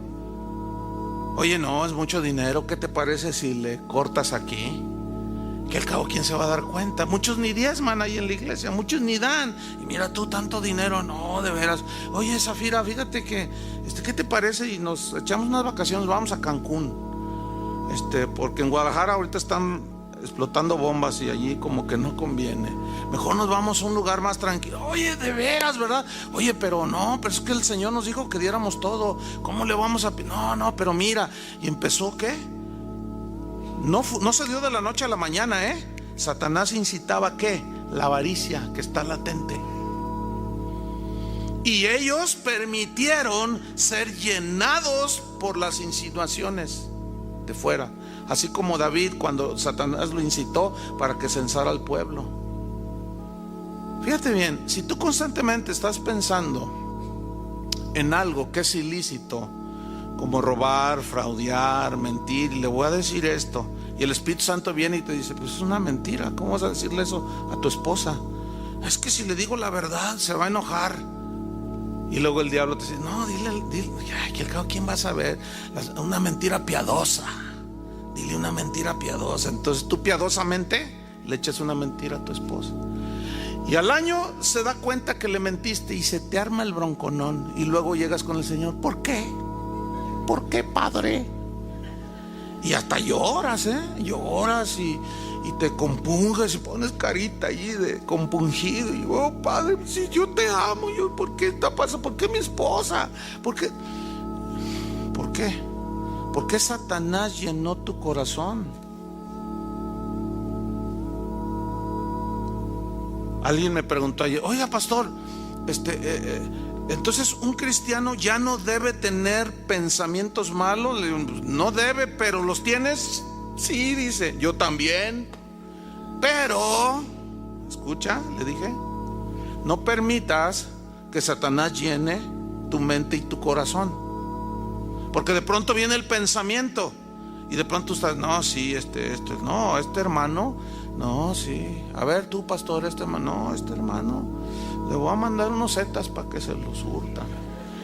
S1: Oye, no, es mucho dinero. ¿Qué te parece si le cortas aquí? Que al cabo, ¿quién se va a dar cuenta? Muchos ni diezman ahí en la iglesia, muchos ni dan. Y mira tú, tanto dinero, no, de veras. Oye, Zafira, fíjate que, ¿qué te parece? Y nos echamos unas vacaciones, vamos a Cancún. Porque en Guadalajara ahorita están explotando bombas y allí como que no conviene. Mejor nos vamos a un lugar más tranquilo. Oye, de veras, ¿verdad? Oye, pero es que el Señor nos dijo que diéramos todo. ¿Cómo le vamos a...? No, pero mira. ¿Y empezó qué? No se dio de la noche a la mañana, Satanás incitaba ¿qué? La avaricia que está latente. Y ellos permitieron ser llenados por las insinuaciones de fuera, así como David cuando Satanás lo incitó para que censara al pueblo. Fíjate bien, si tú constantemente estás pensando en algo que es ilícito, como robar, fraudear, mentir, y le voy a decir esto, y el Espíritu Santo viene y te dice, pues es una mentira, ¿cómo vas a decirle eso a tu esposa? Es que si le digo la verdad se va a enojar. Y luego el diablo te dice, no, dile, ay, que al cabo, ¿quién va a saber? Una mentira piadosa. Dile una mentira piadosa. Entonces tú piadosamente le echas una mentira a tu esposa. Y al año se da cuenta que le mentiste y se te arma el bronconón. Y luego llegas con el Señor, ¿por qué? ¿Por qué, Padre? Y hasta lloras, lloras y te compunges y pones carita allí de compungido. Y oh, Padre, si yo te amo, ¿por qué está pasando? ¿Por qué mi esposa? ¿Por qué? ¿Por qué? ¿Por qué Satanás llenó tu corazón? Alguien me preguntó ayer, oiga, pastor, entonces un cristiano ya no debe tener pensamientos malos. Le digo, no debe, pero ¿los tienes? Sí, dice, yo también. Pero, escucha, le dije, no permitas que Satanás llene tu mente y tu corazón. Porque de pronto viene el pensamiento y de pronto estás, no, sí, este hermano, no, sí. A ver tú, pastor, este hermano, le voy a mandar unos zetas para que se los hurtan.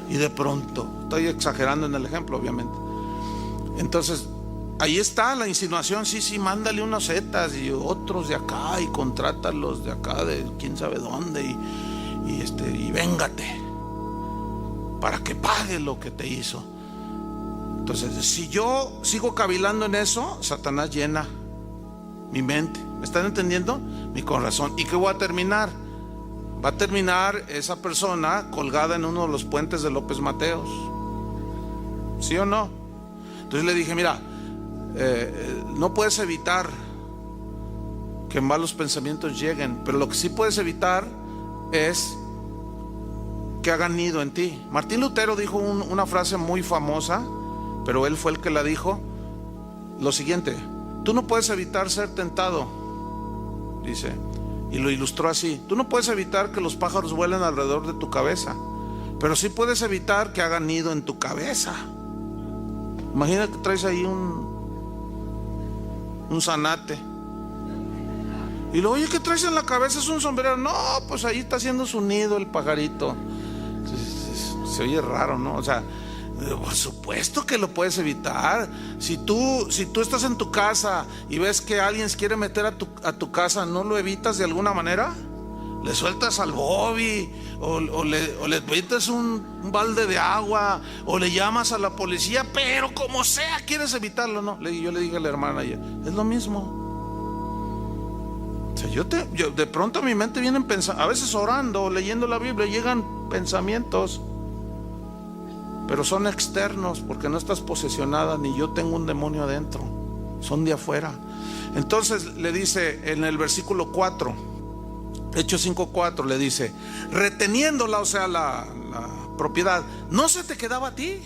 S1: Y de pronto, estoy exagerando en el ejemplo, obviamente. Entonces, ahí está la insinuación, sí, mándale unos zetas y otros de acá y contrátalos de acá, de quién sabe dónde, y véngate para que pague lo que te hizo. Entonces, si yo sigo cavilando en eso, Satanás llena mi mente. ¿Me están entendiendo? Mi corazón. ¿Y qué voy a terminar? Va a terminar esa persona colgada en uno de los puentes de López Mateos. ¿Sí o no? Entonces le dije, mira, no puedes evitar que malos pensamientos lleguen, pero lo que sí puedes evitar es que hagan nido en ti. Martín Lutero dijo una frase muy famosa, pero él fue el que la dijo, lo siguiente: tú no puedes evitar ser tentado, dice, y lo ilustró así: tú no puedes evitar que los pájaros vuelen alrededor de tu cabeza, pero sí puedes evitar que hagan nido en tu cabeza. Imagina que traes ahí un zanate y luego, oye, ¿qué traes en la cabeza? Es un sombrero. No, pues ahí está haciendo su nido el pajarito. Se oye raro, ¿no? O sea, por supuesto que lo puedes evitar. Si tú estás en tu casa y ves que alguien se quiere meter a tu casa, ¿no lo evitas de alguna manera? Le sueltas al Bobby, o le metes un balde de agua, o le llamas a la policía, pero como sea quieres evitarlo, ¿no? Yo le dije a la hermana ayer, es lo mismo. O sea, yo de pronto a mi mente vienen pensando, a veces orando, leyendo la Biblia, llegan pensamientos, pero son externos, porque no estás posesionada, ni yo tengo un demonio adentro, son de afuera. Entonces le dice en el versículo 4, Hechos 5:4, le dice, reteniéndola, o sea, la propiedad, ¿no se te quedaba a ti?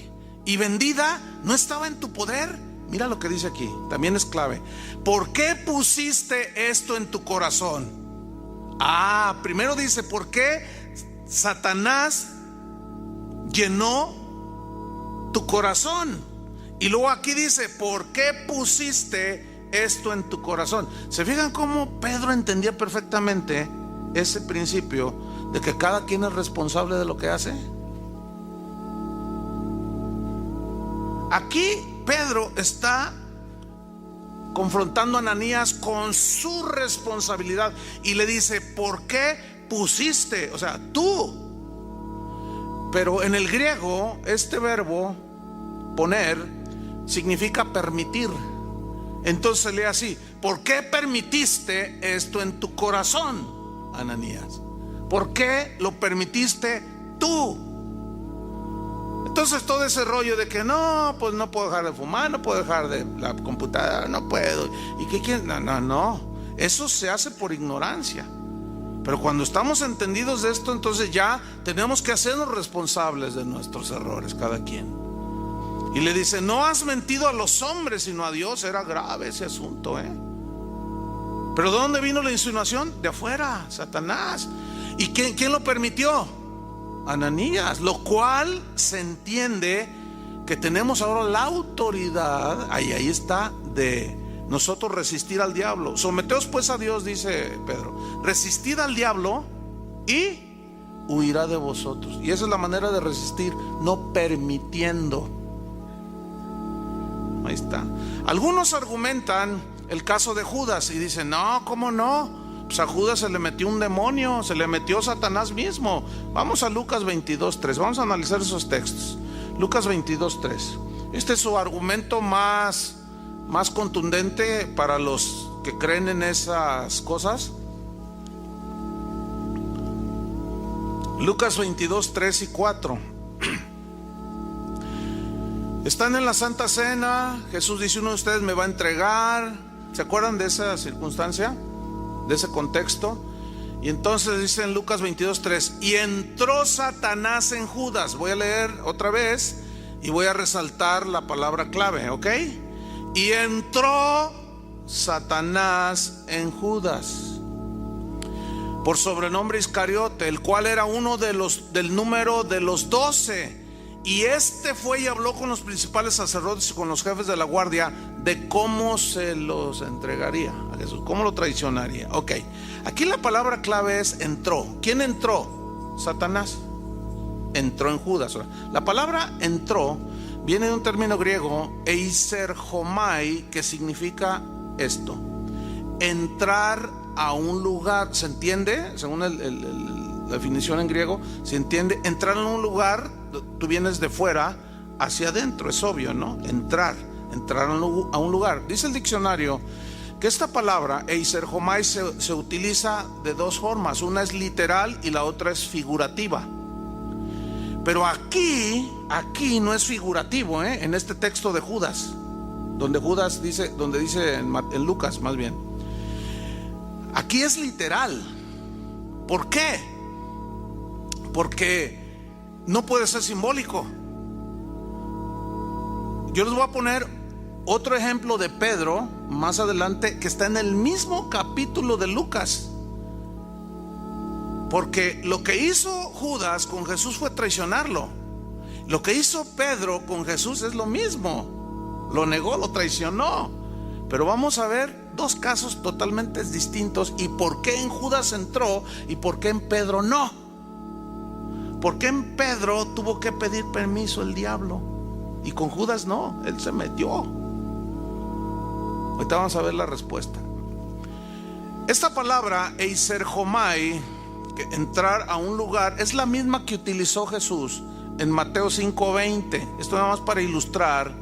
S1: Y vendida, ¿no estaba en tu poder? Mira lo que dice aquí, también es clave. ¿Por qué pusiste esto en tu corazón? Primero dice, ¿por qué Satanás llenó tu corazón? Y luego aquí dice, ¿por qué pusiste esto en tu corazón? ¿Se fijan cómo Pedro entendía perfectamente ese principio de que cada quien es responsable de lo que hace? Aquí Pedro está confrontando a Ananías con su responsabilidad y le dice, ¿por qué pusiste? O sea, tú. Pero en el griego este verbo poner significa permitir. Entonces lee así, ¿por qué permitiste esto en tu corazón, Ananías? ¿Por qué lo permitiste tú? Entonces todo ese rollo de que no, pues no puedo dejar de fumar, no puedo dejar de la computadora, no puedo. ¿Y qué quieren? No, eso se hace por ignorancia. Pero cuando estamos entendidos de esto, entonces ya tenemos que hacernos responsables de nuestros errores, cada quien. Y le dice, no has mentido a los hombres sino a Dios. Era grave ese asunto, Pero ¿de dónde vino la insinuación? De afuera, Satanás. ¿Y quién lo permitió? Ananías. Lo cual se entiende que tenemos ahora la autoridad, ahí está, de nosotros resistir al diablo. Someteos pues a Dios, dice Pedro, resistid al diablo y huirá de vosotros. Y esa es la manera de resistir, no permitiendo. Ahí está. Algunos argumentan el caso de Judas y dicen, no, ¿cómo no? Pues a Judas se le metió un demonio, se le metió Satanás mismo. Vamos a Lucas 22:3, vamos a analizar esos textos. Lucas 22:3. Este es su argumento más contundente para los que creen en esas cosas. Lucas 22:3 y 4. Están en la Santa Cena, Jesús dice, uno de ustedes me va a entregar. ¿Se acuerdan de esa circunstancia? De ese contexto. Y entonces dice en Lucas 22:3, y entró Satanás en Judas. Voy a leer otra vez y voy a resaltar la palabra clave, ¿ok? Y entró Satanás en Judas, por sobrenombre Iscariote, el cual era uno del número de los 12. Y este fue y habló con los principales sacerdotes y con los jefes de la guardia de cómo se los entregaría a Jesús, cómo lo traicionaría. Ok, aquí la palabra clave es entró. ¿Quién entró? Satanás entró en Judas. La palabra entró viene de un término griego, eiserhomai, que significa esto: entrar a un lugar. ¿Se entiende? Según la definición en griego, se entiende entrar en un lugar. Tú vienes de fuera hacia adentro, es obvio, ¿no? Entrar a un lugar. Dice el diccionario que esta palabra eiserhomai se utiliza de dos formas. Una es literal y la otra es figurativa. Pero aquí no es figurativo, en este texto de Judas, donde dice en Lucas más bien. Aquí es literal. ¿Por qué? Porque no puede ser simbólico. Yo les voy a poner otro ejemplo de Pedro más adelante, que está en el mismo capítulo de Lucas. Porque lo que hizo Judas con Jesús fue traicionarlo. Lo que hizo Pedro con Jesús es lo mismo. Lo negó, lo traicionó. Pero vamos a ver dos casos totalmente distintos, y por qué en Judas entró y por qué en Pedro no. ¿Por qué en Pedro tuvo que pedir permiso el diablo y con Judas no? Él se metió. Ahorita vamos a ver la respuesta. Esta palabra eiserjomai, que entrar a un lugar, es la misma que utilizó Jesús en Mateo 5:20. Esto nada más para ilustrar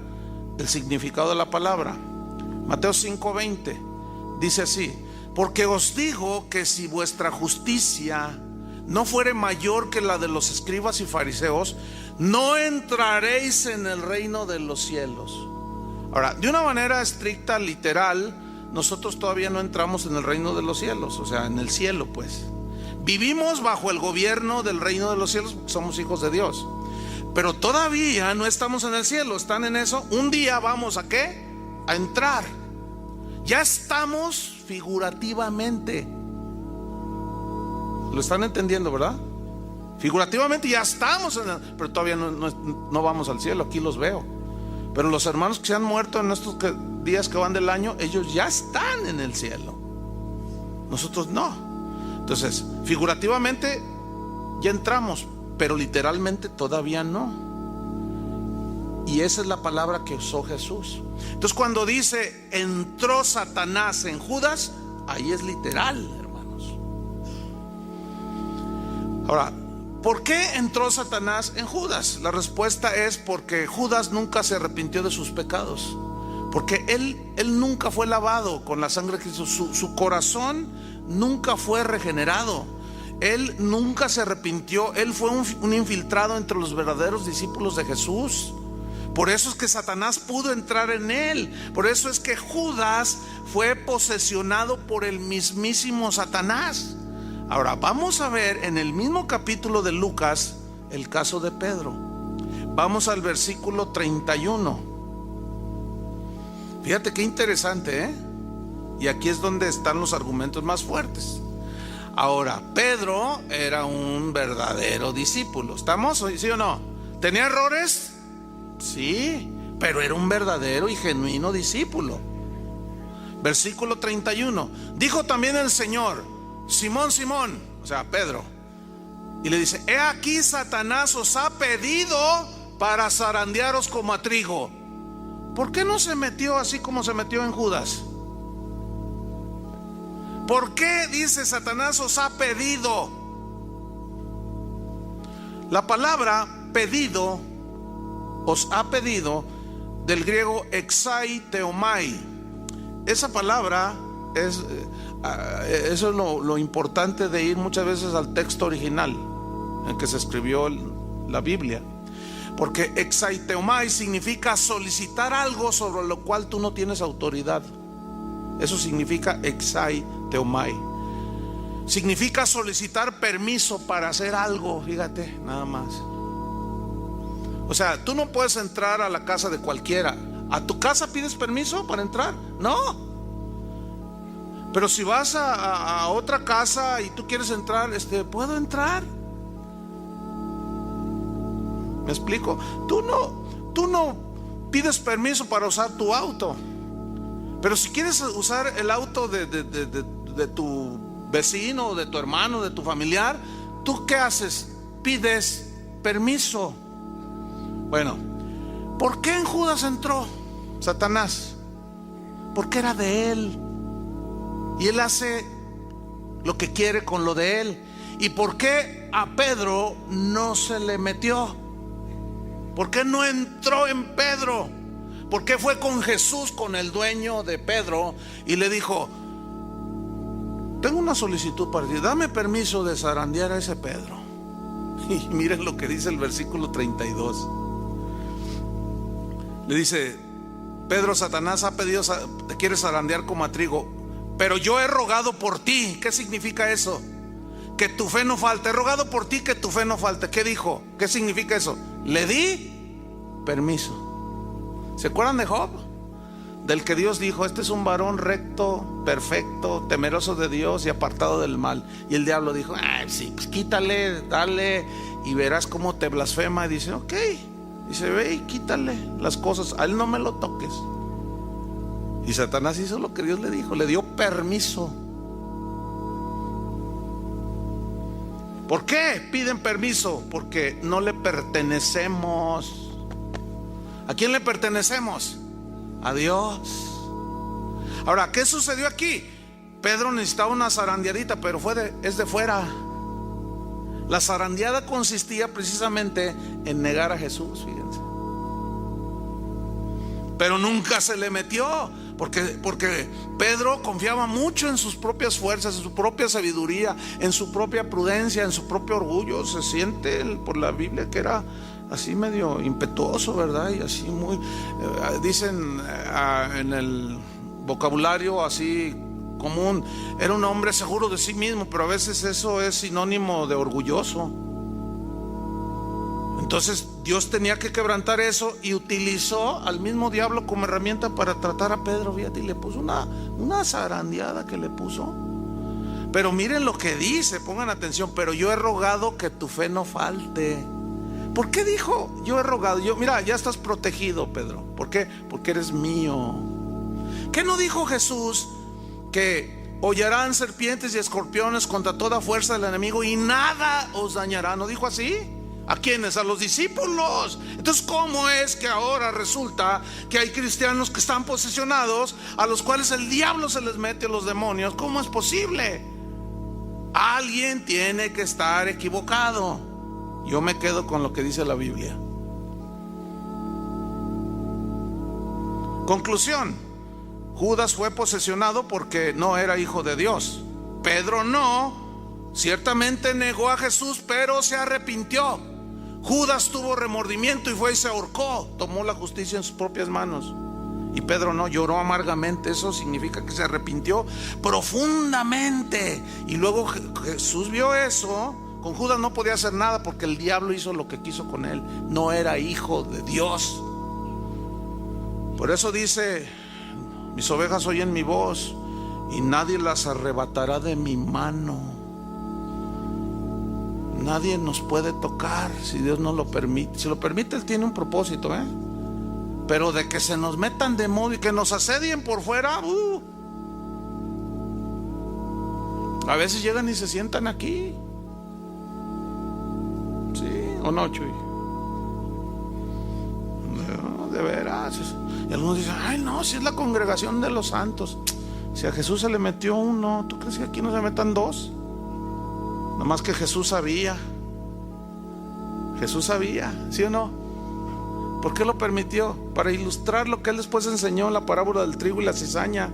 S1: el significado de la palabra. Mateo 5:20 dice así: porque os digo que si vuestra justicia no fuere mayor que la de los escribas y fariseos, no entraréis en el reino de los cielos. Ahora, de una manera estricta, literal, nosotros todavía no entramos en el reino de los cielos, o sea, en el cielo pues. Vivimos bajo el gobierno del reino de los cielos porque somos hijos de Dios, pero todavía no estamos en el cielo. ¿Están en eso? Un día vamos ¿a qué? A entrar. Ya estamos figurativamente. ¿Lo están entendiendo, verdad? Figurativamente ya estamos en el, pero todavía no vamos al cielo. Aquí los veo. Pero los hermanos que se han muerto en estos días que van del año, ellos ya están en el cielo. Nosotros no. Entonces, figurativamente ya entramos, pero literalmente todavía no. Y esa es la palabra que usó Jesús. Entonces, cuando dice entró Satanás en Judas, ahí es literal, hermanos. Ahora, ¿por qué entró Satanás en Judas? La respuesta es porque Judas nunca se arrepintió de sus pecados. Porque él nunca fue lavado con la sangre de Cristo. Su corazón nunca fue regenerado. Él nunca se arrepintió. Él fue un infiltrado entre los verdaderos discípulos de Jesús. Por eso es que Satanás pudo entrar en él. Por eso es que Judas fue posesionado por el mismísimo Satanás. Ahora vamos a ver en el mismo capítulo de Lucas el caso de Pedro. Vamos al versículo 31. Fíjate qué interesante, ¿eh? Y aquí es donde están los argumentos más fuertes. Ahora, Pedro era un verdadero discípulo. ¿Estamos? ¿Sí o no? ¿Tenía errores? Sí, pero era un verdadero y genuino discípulo. Versículo 31. Dijo también el Señor: Simón, Simón, o sea, Pedro, y le dice: he aquí Satanás os ha pedido para zarandearos como a trigo. ¿Por qué no se metió así como se metió en Judas? ¿Por qué dice Satanás os ha pedido? La palabra pedido, os ha pedido, del griego exai theomai. Esa palabra es, eso es lo importante de ir muchas veces al texto original en que se escribió la Biblia. Porque exai theomai significa solicitar algo sobre lo cual tú no tienes autoridad. Eso significa exai theomai. Significa solicitar permiso para hacer algo, fíjate, nada más. O sea, tú no puedes entrar a la casa de cualquiera. ¿A tu casa pides permiso para entrar? No. Pero si vas a otra casa y tú quieres entrar, ¿puedo entrar? ¿Me explico? Tú no pides permiso para usar tu auto. Pero si quieres usar el auto de tu vecino, de tu hermano, de tu familiar, ¿tú qué haces? Pides permiso. Bueno, ¿por qué en Judas entró Satanás? Porque era de él. Y él hace lo que quiere con lo de él. ¿Y por qué a Pedro no se le metió? ¿Por qué no entró en Pedro? ¿Por qué fue con Jesús, con el dueño de Pedro, y le dijo: tengo una solicitud para ti, dame permiso de zarandear a ese Pedro? Y miren lo que dice el versículo 32. Le dice: Pedro, Satanás ha pedido, te quiere zarandear como a trigo, pero yo he rogado por ti. ¿Qué significa eso? Que tu fe no falte. He rogado por ti que tu fe no falte. ¿Qué dijo? ¿Qué significa eso? Le di permiso. ¿Se acuerdan de Job? del que Dios dijo: este es un varón recto, perfecto, temeroso de Dios y apartado del mal. Y el diablo dijo: sí, pues quítale, dale, y verás cómo te blasfema. Y dice: ok. Dice: ve y quítale las cosas, a él no me lo toques. Y Satanás hizo lo que Dios le dijo, le dio permiso. ¿Por qué piden permiso? Porque no le pertenecemos. ¿A quién le pertenecemos? A Dios. Ahora, ¿qué sucedió aquí? Pedro necesitaba una zarandeadita, pero es de fuera. La zarandeada consistía precisamente en negar a Jesús, fíjense. Pero nunca se le metió, porque Pedro confiaba mucho en sus propias fuerzas, en su propia sabiduría, en su propia prudencia, en su propio orgullo. Se siente por la Biblia que era así medio impetuoso, ¿verdad? Y así muy, dicen en el vocabulario así común, era un hombre seguro de sí mismo, pero a veces eso es sinónimo de orgulloso. Entonces Dios tenía que quebrantar eso y utilizó al mismo diablo como herramienta para tratar a Pedro, fíjate, y le puso una zarandeada que le puso. Pero miren lo que dice, pongan atención: pero yo he rogado que tu fe no falte. ¿Por qué dijo yo he rogado? Mira, ya estás protegido, Pedro. ¿Por qué? Porque eres mío. ¿Qué no dijo Jesús? Que hollarán serpientes y escorpiones contra toda fuerza del enemigo y nada os dañará. ¿No dijo así? ¿A quiénes? A los discípulos. Entonces, ¿cómo es que ahora resulta que hay cristianos que están posesionados, a los cuales el diablo se les mete, a los demonios? ¿Cómo es posible? Alguien tiene que estar equivocado. Yo me quedo con lo que dice la Biblia. Conclusión: Judas fue posesionado porque no era hijo de Dios. Pedro no. Ciertamente negó a Jesús, pero se arrepintió. Judas tuvo remordimiento y fue y se ahorcó, tomó la justicia en sus propias manos. Y Pedro no, lloró amargamente. Eso significa que se arrepintió profundamente. Y luego Jesús vio eso. Con Judas no podía hacer nada porque el diablo hizo lo que quiso con él. No era hijo de Dios. Por eso dice: mis ovejas oyen mi voz y nadie las arrebatará de mi mano. Nadie nos puede tocar si Dios no lo permite. Si lo permite, Él tiene un propósito, pero de que se nos metan de modo y que nos asedien por fuera, a veces llegan y se sientan aquí. ¿Sí o no, Chuy? No, de veras. Y algunos dicen: ay, no, si es la congregación de los santos. Si a Jesús se le metió uno, ¿tú crees que aquí no se metan dos? Nomás que Jesús sabía. Jesús sabía, ¿sí o no? ¿Por qué lo permitió? Para ilustrar lo que Él después enseñó en la parábola del trigo y la cizaña.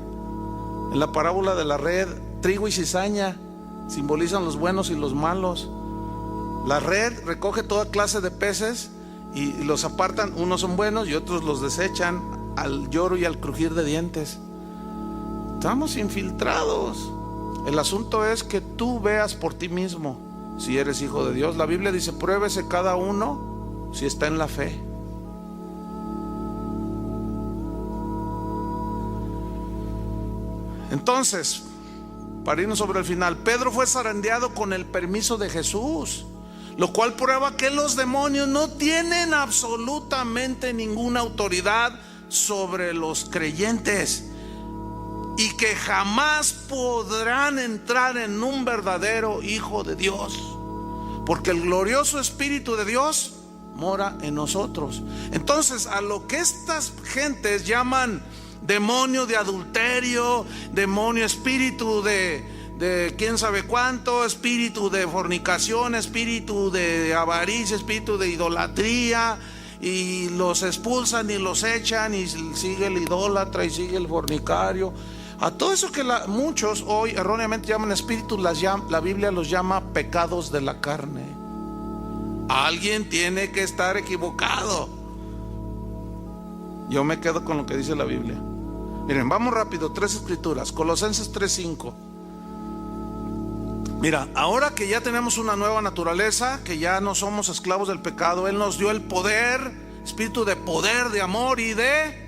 S1: En la parábola de la red, trigo y cizaña simbolizan los buenos y los malos. La red recoge toda clase de peces y los apartan. Unos son buenos y otros los desechan al lloro y al crujir de dientes. Estamos infiltrados. El asunto es que tú veas por ti mismo si eres hijo de Dios. La Biblia dice: pruébese cada uno si está en la fe. Entonces, para irnos sobre el final, Pedro fue zarandeado con el permiso de Jesús, lo cual prueba que los demonios no tienen absolutamente ninguna autoridad sobre los creyentes y que jamás podrán entrar en un verdadero hijo de Dios, porque el glorioso Espíritu de Dios mora en nosotros. Entonces, a lo que estas gentes llaman demonio de adulterio, demonio, espíritu de quién sabe cuánto, espíritu de fornicación, espíritu de avaricia, espíritu de idolatría, y los expulsan y los echan, y sigue el idólatra y sigue el fornicario. A todo eso que muchos hoy erróneamente llaman espíritus, la Biblia los llama pecados de la carne. Alguien tiene que estar equivocado. Yo me quedo con lo que dice la Biblia. Miren, vamos rápido, 3 escrituras. Colosenses 3:5. Mira, ahora que ya tenemos una nueva naturaleza, que ya no somos esclavos del pecado, Él nos dio el poder, espíritu de poder, de amor y de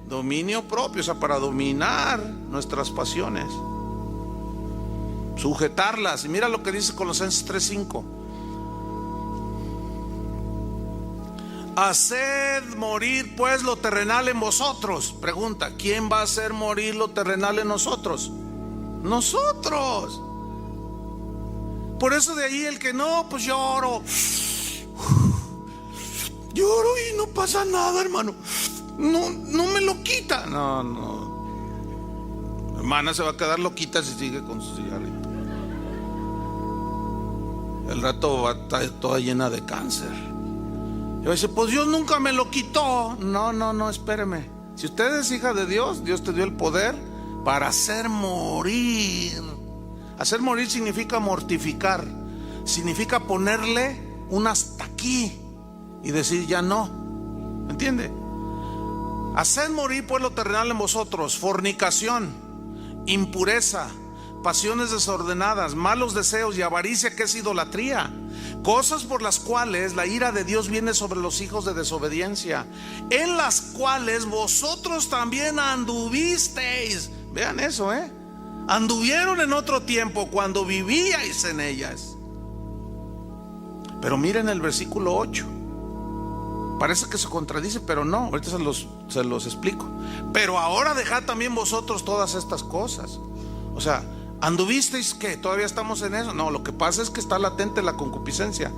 S1: Dominio propio, o sea, para dominar nuestras pasiones, sujetarlas. Y mira lo que dice Colosenses 3:5. Haced morir pues lo terrenal en vosotros. Pregunta, ¿quién va a hacer morir lo terrenal en nosotros? Nosotros. Por eso de ahí el que no, pues lloro y no pasa nada, hermano. No me lo quita. No. Hermana se va a quedar loquita si sigue con su cigarrito. El rato va a estar toda llena de cáncer. Y va a decir, pues Dios nunca me lo quitó. No, espéreme. Si usted es hija de Dios, Dios te dio el poder para hacer morir. Hacer morir significa mortificar. Significa ponerle un hasta aquí y decir ya no. ¿Me entiende? Haced morir pues lo terrenal en vosotros: fornicación, impureza, pasiones desordenadas, malos deseos y avaricia, que es idolatría, cosas por las cuales la ira de Dios viene sobre los hijos de desobediencia, en las cuales vosotros también anduvisteis. Vean eso, anduvieron en otro tiempo cuando vivíais en ellas. Pero miren el versículo 8. Parece que se contradice, pero no. Ahorita se los explico. Pero ahora dejad también vosotros todas estas cosas. O sea, ¿anduvisteis qué? ¿Todavía estamos en eso? No, lo que pasa es que está latente la concupiscencia.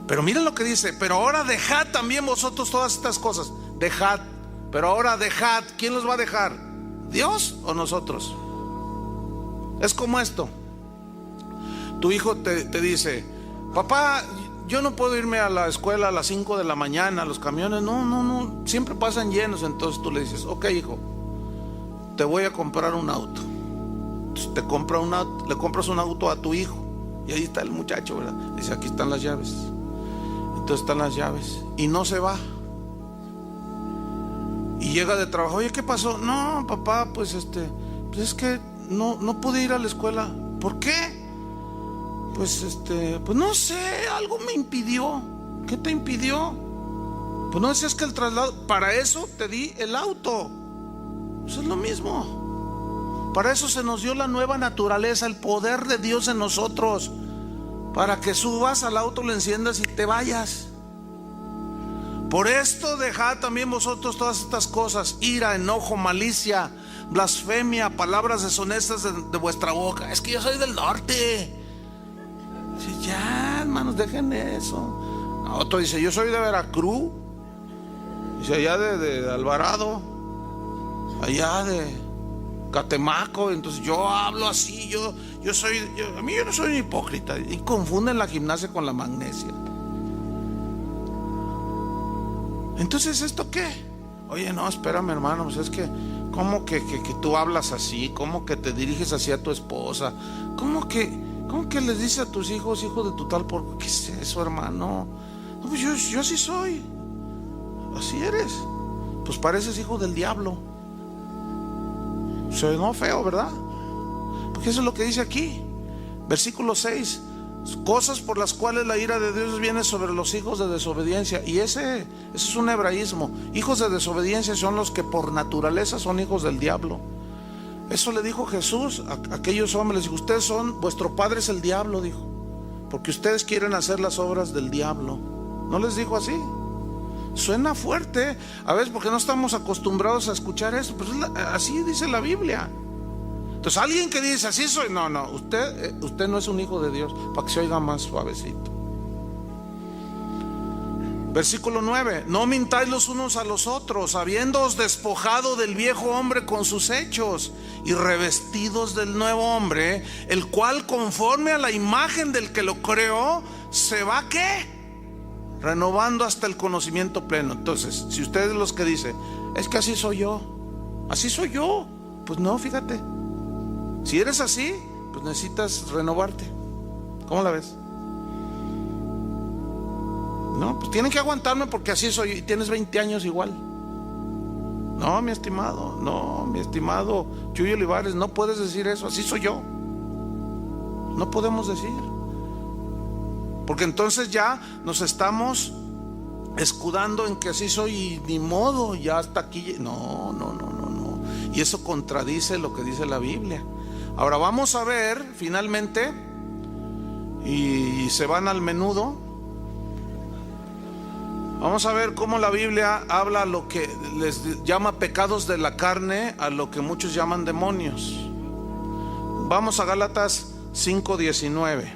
S1: Pero miren lo que dice: pero ahora dejad también vosotros todas estas cosas. Dejad, pero ahora dejad. ¿Quién los va a dejar? ¿Dios o nosotros? Es como esto. Tu hijo te dice: papá, yo no puedo irme a la escuela a las 5 de la mañana, los camiones no, siempre pasan llenos. Entonces tú le dices: ok, hijo, te voy a comprar un auto. Entonces le compras un auto a tu hijo, y ahí está el muchacho, ¿verdad? Dice: aquí están las llaves. Entonces están las llaves, y no se va. Y llega de trabajo: oye, ¿qué pasó? No, papá, pues es que no pude ir a la escuela. ¿Por qué? Pues no sé, algo me impidió. ¿Qué te impidió? Pues no decías que el traslado, para eso te di el auto. Eso es lo mismo. Para eso se nos dio la nueva naturaleza, el poder de Dios en nosotros, para que subas al auto, lo enciendas y te vayas. Por esto dejad también vosotros todas estas cosas: ira, enojo, malicia, blasfemia, palabras deshonestas de vuestra boca. Es que yo soy del norte. Dice: ya, hermanos, dejen eso. Otro dice: yo soy de Veracruz. Dice: allá de Alvarado, allá de Catemaco. Entonces yo hablo así. Yo no soy un hipócrita. Y confunden la gimnasia con la magnesia. Entonces, ¿esto qué? Oye, no, espérame, hermano, pues es que ¿cómo que tú hablas así? ¿Cómo que te diriges así a tu esposa? ¿Cómo que le dices a tus hijos, hijo de tu tal por qué? ¿Es eso, hermano? No, pues yo así soy. Así eres. Pues pareces hijo del diablo. Soy no feo, ¿verdad? Porque eso es lo que dice aquí. Versículo 6. Cosas por las cuales la ira de Dios viene sobre los hijos de desobediencia. Y ese es un hebraísmo. Hijos de desobediencia son los que por naturaleza son hijos del diablo. Eso le dijo Jesús a aquellos hombres. Les dijo: ustedes vuestro padre es el diablo, dijo, porque ustedes quieren hacer las obras del diablo. ¿No les dijo así? Suena fuerte a veces porque no estamos acostumbrados a escuchar eso, pero así dice la Biblia. Entonces alguien que dice: así soy, no, usted no es un hijo de Dios, para que se oiga más suavecito. Versículo 9: no mintáis los unos a los otros, habiéndoos despojado del viejo hombre con sus hechos y revestidos del nuevo hombre, el cual conforme a la imagen del que lo creó se va ¿qué? Renovando hasta el conocimiento pleno. Entonces, si usted es los que dice: es que así soy yo, pues no, fíjate, si eres así, pues necesitas renovarte. ¿Cómo la ves? No, pues tienen que aguantarme porque así soy. Y tienes 20 años igual. No, mi estimado Chuy Olivares, no puedes decir eso. Así soy yo. No podemos decir, porque entonces ya nos estamos escudando en que así soy y ni modo, ya hasta aquí. No. Y eso contradice lo que dice la Biblia. Ahora vamos a ver finalmente, y se van al menudo. Vamos a ver cómo la Biblia habla lo que les llama pecados de la carne, a lo que muchos llaman demonios. Vamos a Gálatas 5:19.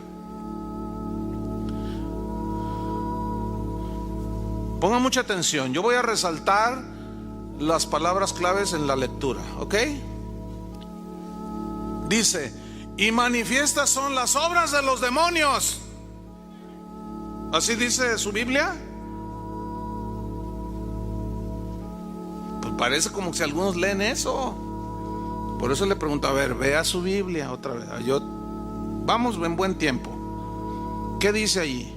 S1: Pongan mucha atención, yo voy a resaltar las palabras claves en la lectura, ¿ok? Dice: y manifiestas son las obras de los demonios. ¿Así dice su Biblia? Pues parece como si algunos leen eso. Por eso le pregunto, a ver, vea su Biblia otra vez. Vamos en buen tiempo. ¿Qué dice allí?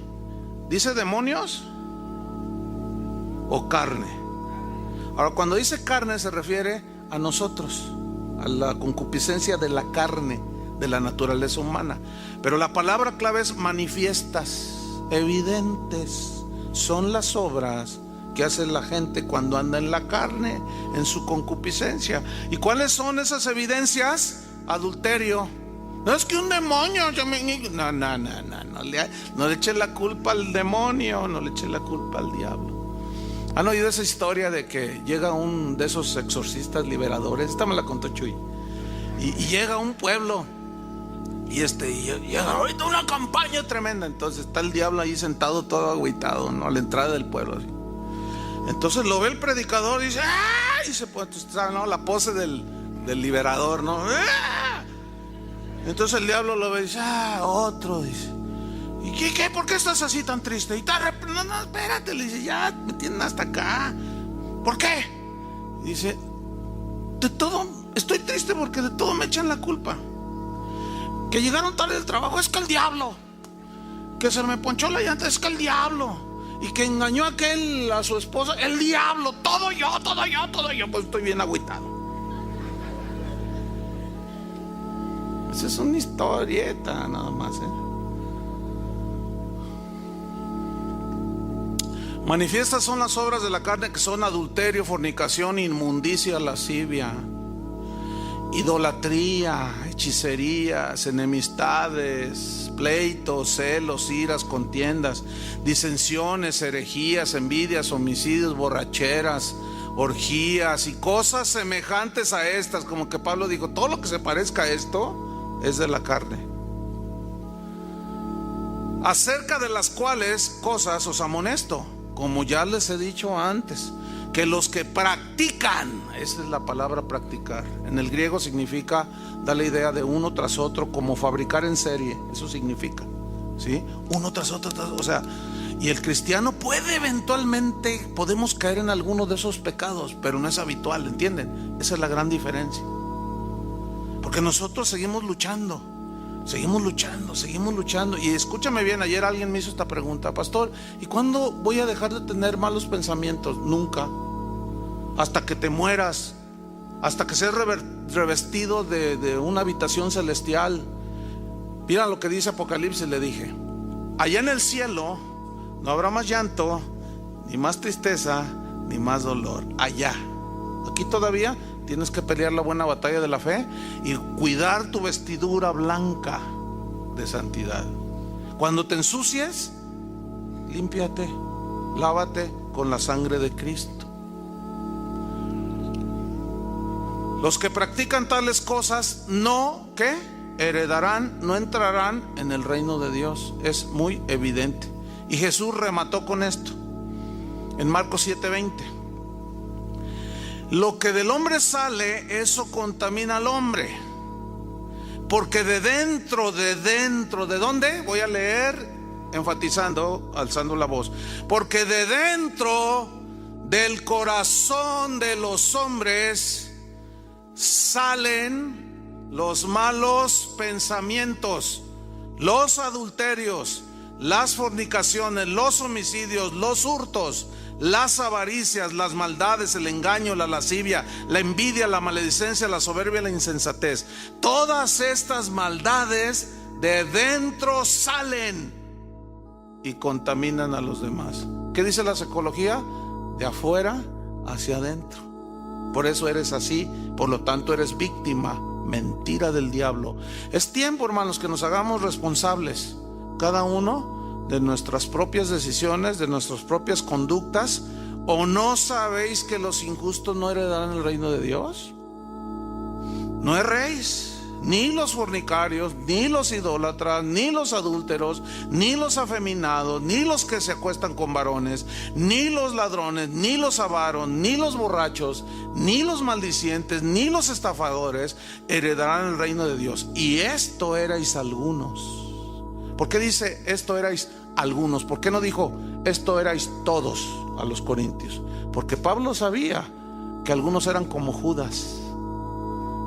S1: ¿Dice demonios o carne? Ahora, cuando dice carne se refiere a nosotros, a la concupiscencia de la carne, de la naturaleza humana. Pero la palabra clave es manifiestas, evidentes. Son las obras que hace la gente cuando anda en la carne, en su concupiscencia. ¿Y cuáles son esas evidencias? Adulterio. No es que un demonio, no le eche la culpa al demonio, no le eche la culpa al diablo. ¿Han oído esa historia de que llega un de esos exorcistas liberadores? Esta me la contó Chuy. Y llega a un pueblo y llega ahorita una campaña tremenda. Entonces está el diablo ahí sentado todo agüitado, ¿no? A la entrada del pueblo así. Entonces lo ve el predicador y dice ¡ah! Y se pone, ¿no? La pose del liberador, ¿no? ¡Ah! Entonces el diablo lo ve y dice otro, dice. ¿Y qué? ¿Por qué estás así tan triste? Y no, espérate, le dice, ya me tienen hasta acá. ¿Por qué? Y dice, de todo, estoy triste porque de todo me echan la culpa. Que llegaron tarde del trabajo, es que el diablo. Que se me ponchó la llanta, es que el diablo. Y que engañó a aquel, a su esposa, el diablo. Todo yo. Pues estoy bien agüitado. Esa es una historieta nada más, Manifiestas son las obras de la carne, que son adulterio, fornicación, inmundicia, lascivia, idolatría, hechicerías, enemistades, pleitos, celos, iras, contiendas, disensiones, herejías, envidias, homicidios, borracheras, orgías y cosas semejantes a estas. Como que Pablo dijo, todo lo que se parezca a esto es de la carne. Acerca de las cuales cosas os amonesto, como ya les he dicho antes, que los que practican, esa es la palabra practicar, en el griego significa, da la idea de uno tras otro, como fabricar en serie, eso significa, ¿sí? Uno tras otro, o sea, y el cristiano puede eventualmente, podemos caer en alguno de esos pecados, pero no es habitual, ¿entienden? Esa es la gran diferencia, porque nosotros seguimos luchando. Y escúchame bien, ayer alguien me hizo esta pregunta: pastor, ¿y cuándo voy a dejar de tener malos pensamientos? Nunca. Hasta que te mueras, hasta que seas revestido de una habitación celestial. Mira lo que dice Apocalipsis, le dije: allá en el cielo no habrá más llanto, ni más tristeza, ni más dolor. Allá. Aquí todavía tienes que pelear la buena batalla de la fe y cuidar tu vestidura blanca de santidad. Cuando te ensucies, límpiate, lávate con la sangre de Cristo. Los que practican tales cosas no, ¿qué? Heredarán, no entrarán en el reino de Dios. Es muy evidente. Y Jesús remató con esto en Marcos 7:20. Lo que del hombre sale, eso contamina al hombre. Porque de dentro, ¿de dónde? Voy a leer enfatizando, alzando la voz. Porque de dentro del corazón de los hombres salen los malos pensamientos, los adulterios, las fornicaciones, los homicidios, los hurtos, las avaricias, las maldades, el engaño, la lascivia, la envidia, la maledicencia, la soberbia, la insensatez. Todas estas maldades de dentro salen y contaminan a los demás. ¿Qué dice la psicología? De afuera hacia adentro. Por eso eres así, por lo tanto eres víctima. Mentira del diablo. Es tiempo, hermanos, que nos hagamos responsables, cada uno, de nuestras propias decisiones, de nuestras propias conductas. ¿O no sabéis que los injustos no heredarán el reino de Dios? No erréis, ni los fornicarios, ni los idólatras, ni los adúlteros, ni los afeminados, ni los que se acuestan con varones, ni los ladrones, ni los avaros, ni los borrachos, ni los maldicientes, ni los estafadores heredarán el reino de Dios. Y esto erais algunos. ¿Por qué dice esto erais algunos? ¿Por qué no dijo esto erais todos a los corintios? Porque Pablo sabía que algunos eran como Judas,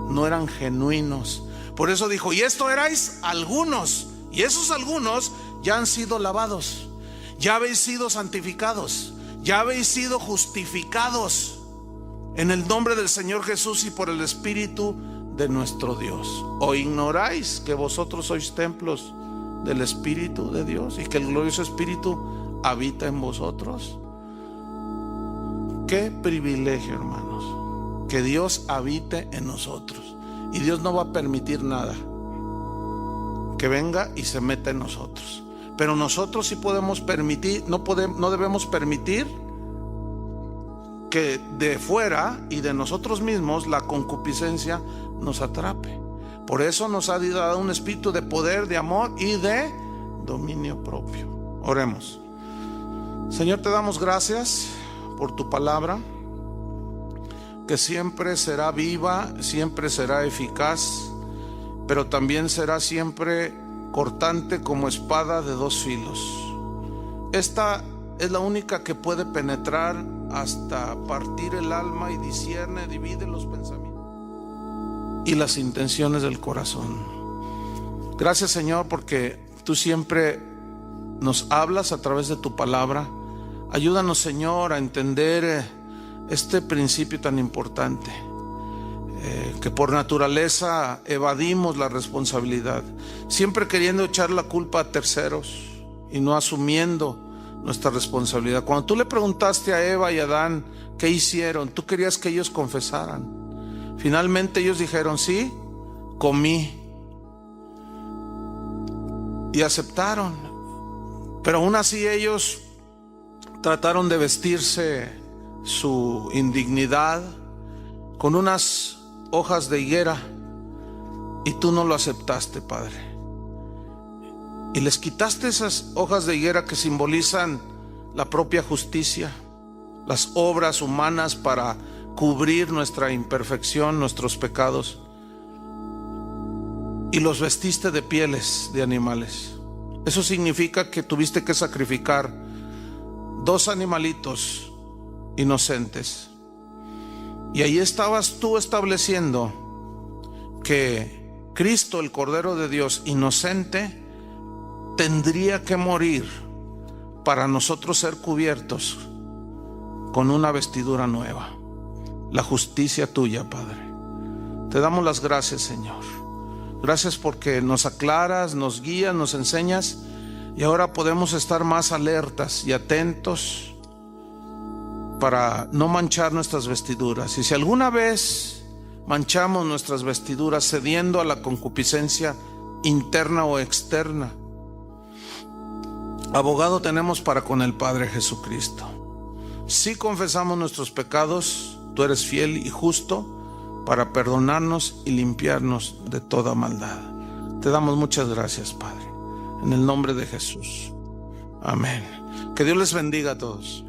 S1: no eran genuinos. Por eso dijo, y esto erais algunos, y esos algunos ya han sido lavados, ya habéis sido santificados, ya habéis sido justificados en el nombre del Señor Jesús y por el Espíritu de nuestro Dios. ¿O ignoráis que vosotros sois templos del Espíritu de Dios y que el glorioso Espíritu habita en vosotros? Qué privilegio, hermanos, que Dios habite en nosotros. Y Dios no va a permitir nada que venga y se meta en nosotros. Pero nosotros sí podemos permitir, no debemos permitir que de fuera y de nosotros mismos la concupiscencia nos atrape. Por eso nos ha dado un espíritu de poder, de amor y de dominio propio. Oremos. Señor, te damos gracias por tu palabra, que siempre será viva, siempre será eficaz, pero también será siempre cortante como espada de dos filos. Esta es la única que puede penetrar hasta partir el alma y discierne, divide los pensamientos y las intenciones del corazón. Gracias, Señor, porque tú siempre nos hablas a través de tu palabra. Ayúdanos, Señor, a entender este principio tan importante, que por naturaleza evadimos la responsabilidad, siempre queriendo echar la culpa a terceros y no asumiendo nuestra responsabilidad. Cuando tú le preguntaste a Eva y a Adán qué hicieron, tú querías que ellos confesaran. Finalmente ellos dijeron, sí, comí, y aceptaron. Pero aún así ellos trataron de vestirse su indignidad con unas hojas de higuera, y tú no lo aceptaste, Padre, y les quitaste esas hojas de higuera que simbolizan la propia justicia, las obras humanas para cubrir nuestra imperfección, nuestros pecados, y los vestiste de pieles de animales. Eso significa que tuviste que sacrificar 2 animalitos inocentes, y ahí estabas tú estableciendo que Cristo, el Cordero de Dios inocente, tendría que morir para nosotros ser cubiertos con una vestidura nueva, la justicia tuya, Padre. Te damos las gracias, Señor. Gracias porque nos aclaras, nos guías, nos enseñas, y ahora podemos estar más alertas y atentos para no manchar nuestras vestiduras. Y si alguna vez manchamos nuestras vestiduras cediendo a la concupiscencia interna o externa, abogado tenemos para con el Padre Jesucristo. Si confesamos nuestros pecados, tú eres fiel y justo para perdonarnos y limpiarnos de toda maldad. Te damos muchas gracias, Padre, en el nombre de Jesús. Amén. Que Dios les bendiga a todos.